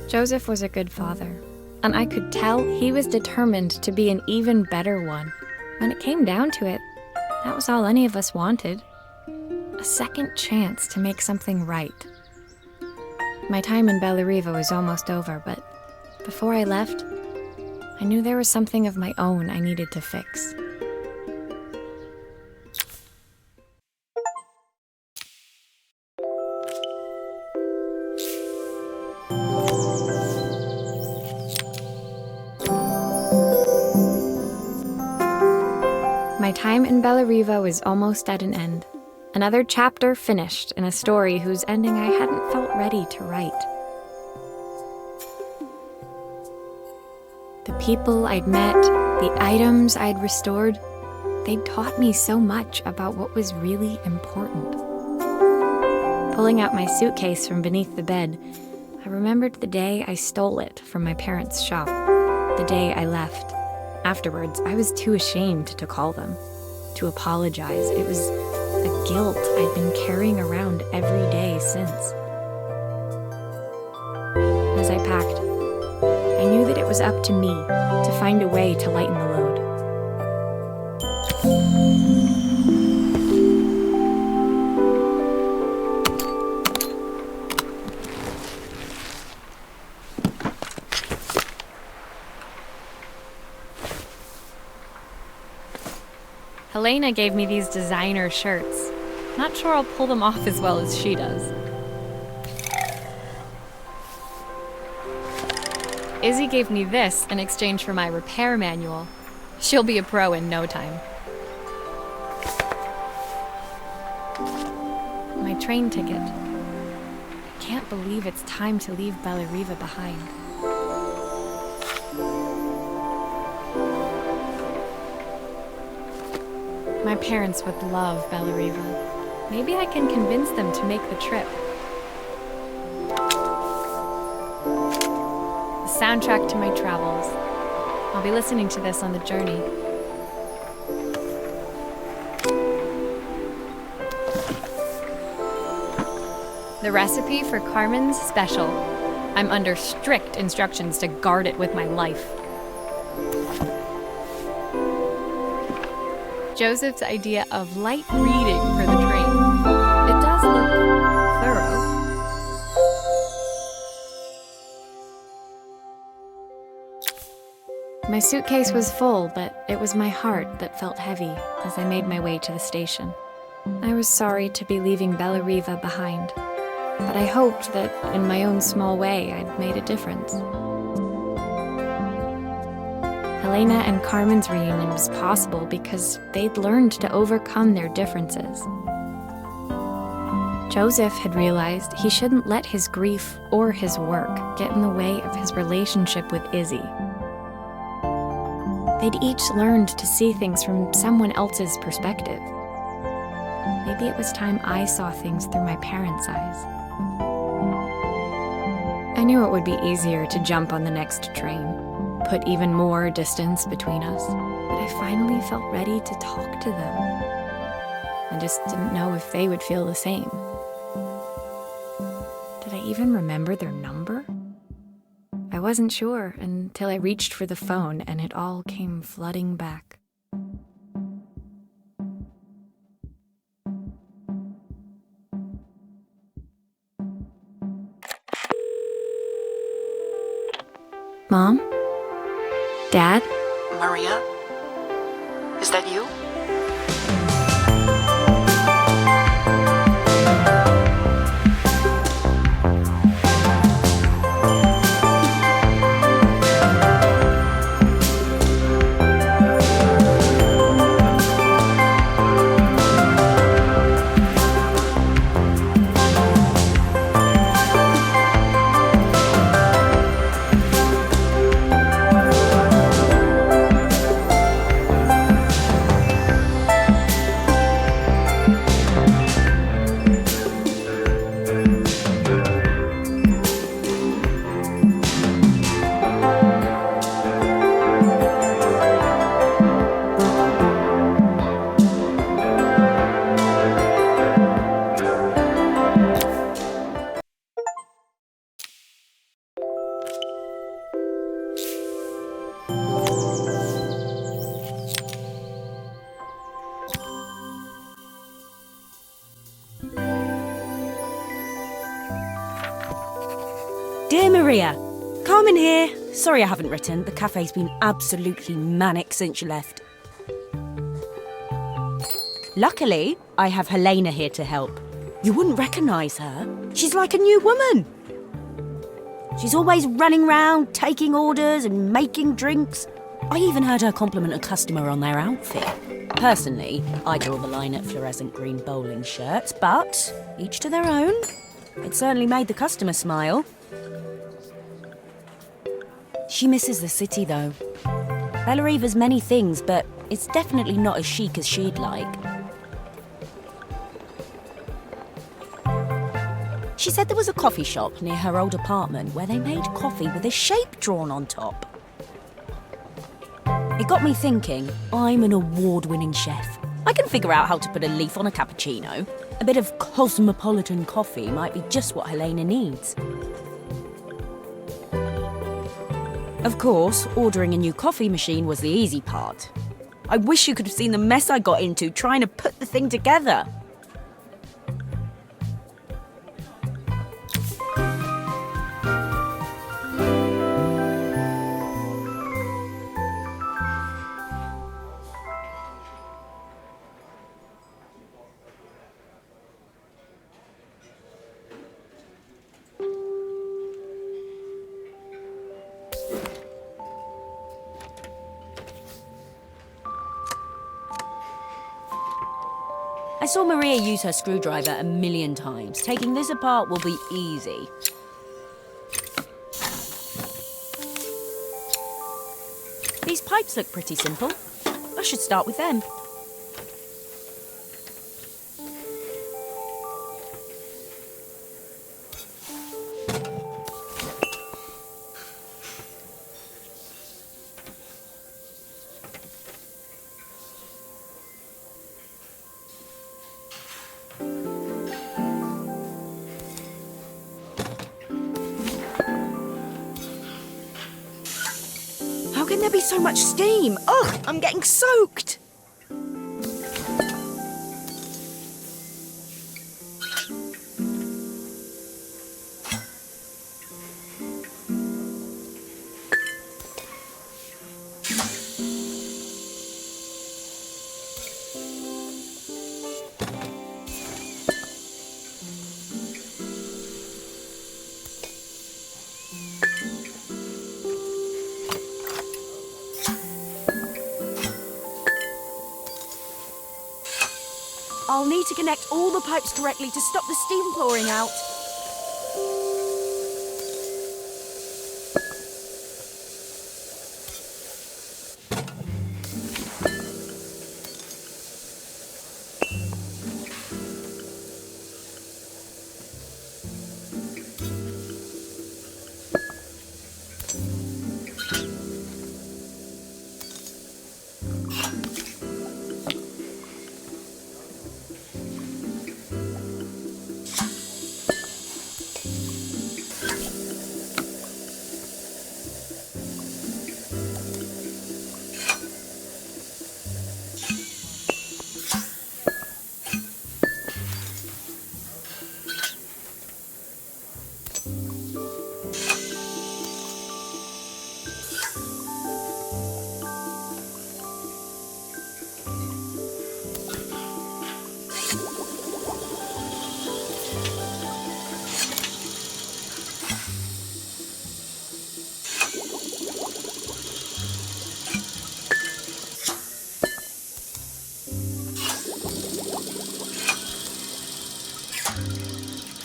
Joseph was a good father, and I could tell he was determined to be an even better one. When it came down to it, that was all any of us wanted. A second chance to make something right. My time in Bellariva was almost over, but before I left, I knew there was something of my own I needed to fix. My time in Bellariva was almost at an end. Another chapter finished in a story whose ending I hadn't felt ready to write. The people I'd met, the items I'd restored, they'd taught me so much about what was really important. Pulling out my suitcase from beneath the bed, I remembered the day I stole it from my parents' shop, the day I left. Afterwards, I was too ashamed to call them, to apologize. It was a guilt I'd been carrying around every day since. As I packed, I knew that it was up to me to find a way to lighten the load. Helena gave me these designer shirts. Not sure I'll pull them off as well as she does. Izzy gave me this in exchange for my repair manual. She'll be a pro in no time. My train ticket. I can't believe it's time to leave Bellariva behind. My parents would love Bellariva. Maybe I can convince them to make the trip. The soundtrack to my travels. I'll be listening to this on the journey. The recipe for Carmen's special. I'm under strict instructions to guard it with my life. Joseph's idea of light reading for the train. It does look thorough. My suitcase was full, but it was my heart that felt heavy as I made my way to the station. I was sorry to be leaving Bellariva behind, but I hoped that in my own small way I'd made a difference. Helena and Carmen's reunion was possible because they'd learned to overcome their differences. Joseph had realized he shouldn't let his grief or his work get in the way of his relationship with Izzy. They'd each learned to see things from someone else's perspective. Maybe it was time I saw things through my parents' eyes. I knew it would be easier to jump on the next train, put even more distance between us, but I finally felt ready to talk to them. I just didn't know if they would feel the same. Did I even remember their number? I wasn't sure until I reached for the phone and it all came flooding back. Mom? Dad? Maria? Is that you? Dear Maria, Carmen here. Sorry I haven't written. The cafe's been absolutely manic since you left. Luckily, I have Helena here to help. You wouldn't recognise her. She's like a new woman. She's always running round, taking orders and making drinks. I even heard her compliment a customer on their outfit. Personally, I draw the line at fluorescent green bowling shirts, but each to their own. It certainly made the customer smile. She misses the city, though. Bellariva's many things, but it's definitely not as chic as she'd like. She said there was a coffee shop near her old apartment where they made coffee with a shape drawn on top. It got me thinking, I'm an award-winning chef. I can figure out how to put a leaf on a cappuccino. A bit of cosmopolitan coffee might be just what Helena needs. Of course, ordering a new coffee machine was the easy part. I wish you could have seen the mess I got into trying to put the thing together. I saw Maria use her screwdriver a million times. Taking this apart will be easy. These pipes look pretty simple. I should start with them. How can there be so much steam? Ugh, I'm getting soaked! I'll need to connect all the pipes correctly to stop the steam pouring out.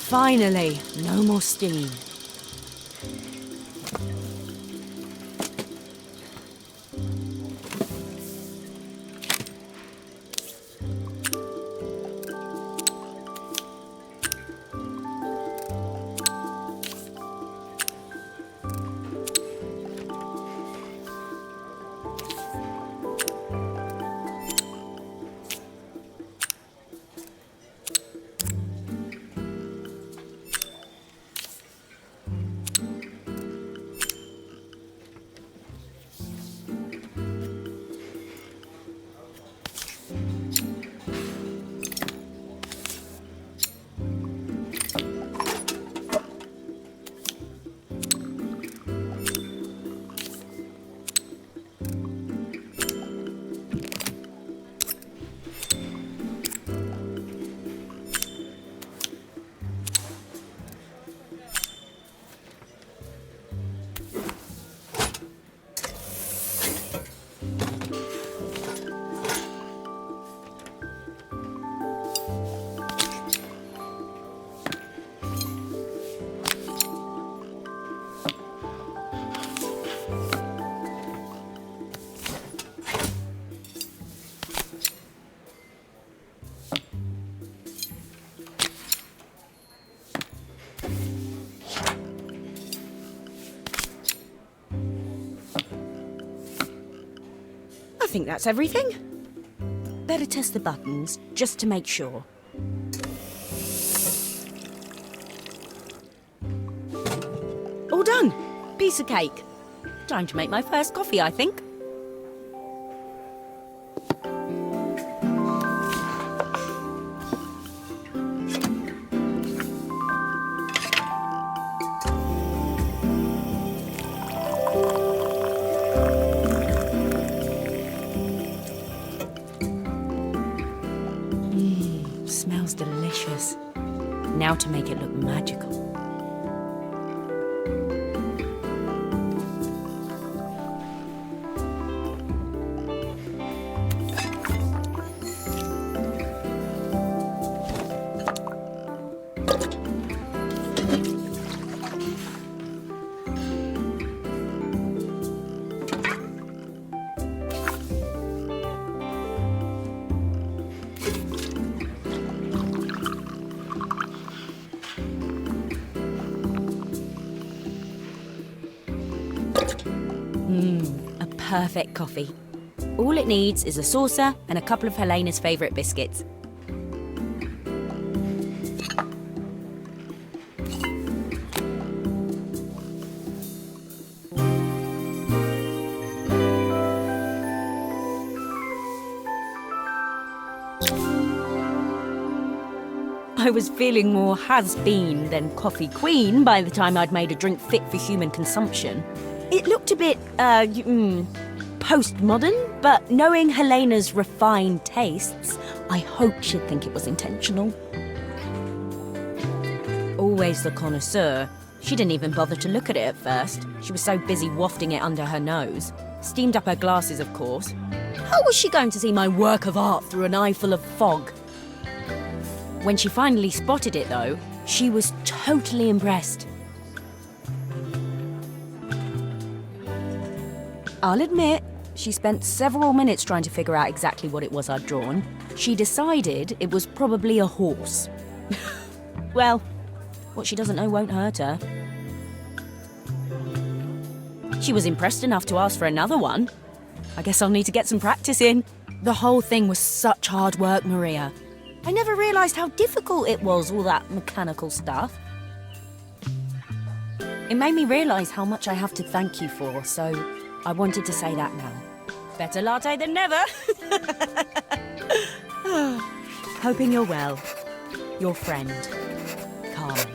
Finally, no more steam. I think that's everything. Better test the buttons, just to make sure. All done. Piece of cake. Time to make my first coffee, I think. Smells delicious. Now to make it look magical. A perfect coffee. All it needs is a saucer and a couple of Helena's favourite biscuits. I was feeling more has-been than coffee queen by the time I'd made a drink fit for human consumption. It looked a bit, postmodern, but knowing Helena's refined tastes, I hoped she'd think it was intentional. Always the connoisseur, she didn't even bother to look at it at first. She was so busy wafting it under her nose. Steamed up her glasses, of course. How was she going to see my work of art through an eyeful of fog? When she finally spotted it, though, she was totally impressed. I'll admit, she spent several minutes trying to figure out exactly what it was I'd drawn. She decided it was probably a horse. Well, what she doesn't know won't hurt her. She was impressed enough to ask for another one. I guess I'll need to get some practice in. The whole thing was such hard work, Maria. I never realised how difficult it was, all that mechanical stuff. It made me realise how much I have to thank you for, so I wanted to say that now. Better latte than never. Hoping you're well. Your friend, Carmen.